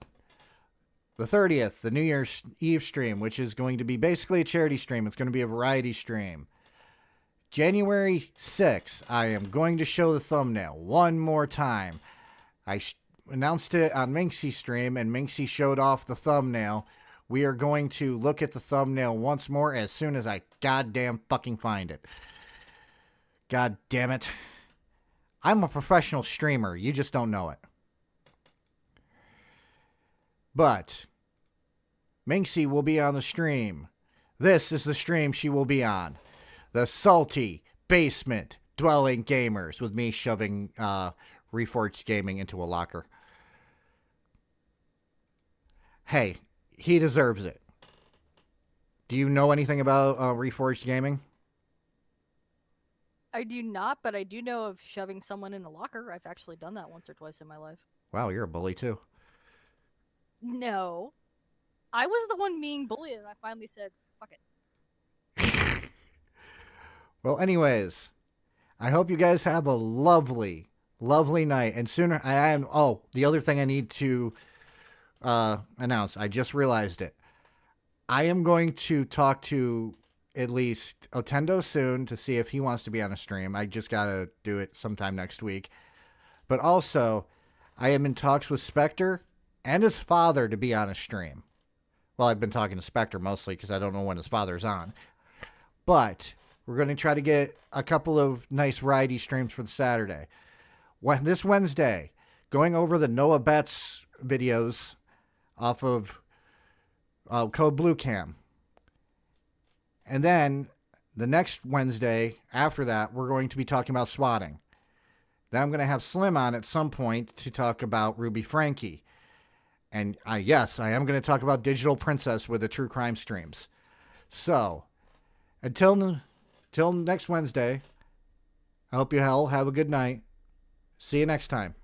the 30th, the New Year's Eve stream, which is going to be basically a charity stream. It's going to be a variety stream. January 6th, I am going to show the thumbnail one more time. I announced it on Minxie's stream, and Minxie showed off the thumbnail. We are going to look at the thumbnail once more as soon as I goddamn fucking find it. God damn it. I'm a professional streamer. You just don't know it. But Minxie will be on the stream. This is the stream she will be on. The Salty Basement Dwelling Gamers, with me shoving Reforged Gaming into a locker. Hey, he deserves it. Do you know anything about Reforged Gaming? I do not, but I do know of shoving someone in a locker. I've actually done that once or twice in my life. Wow, you're a bully too. No. I was the one being bullied, and I finally said, fuck it. Well, anyways, I hope you guys have a lovely, lovely night. And sooner, the other thing I need to announce, I just realized it. I am going to talk to at least Otendo soon to see if he wants to be on a stream. I just got to do it sometime next week. But also, I am in talks with Spectre and his father to be on a stream. Well, I've been talking to Spectre mostly because I don't know when his father's on. But we're going to try to get a couple of nice variety streams for the Saturday. This Wednesday, going over the Noah Betts videos off of Code Blue Cam. And then the next Wednesday after that, we're going to be talking about swatting. Then I'm going to have Slim on at some point to talk about Ruby Frankie. And yes, I am going to talk about Digital Princess with the True Crime streams. So, until next Wednesday, I hope you all have a good night. See you next time.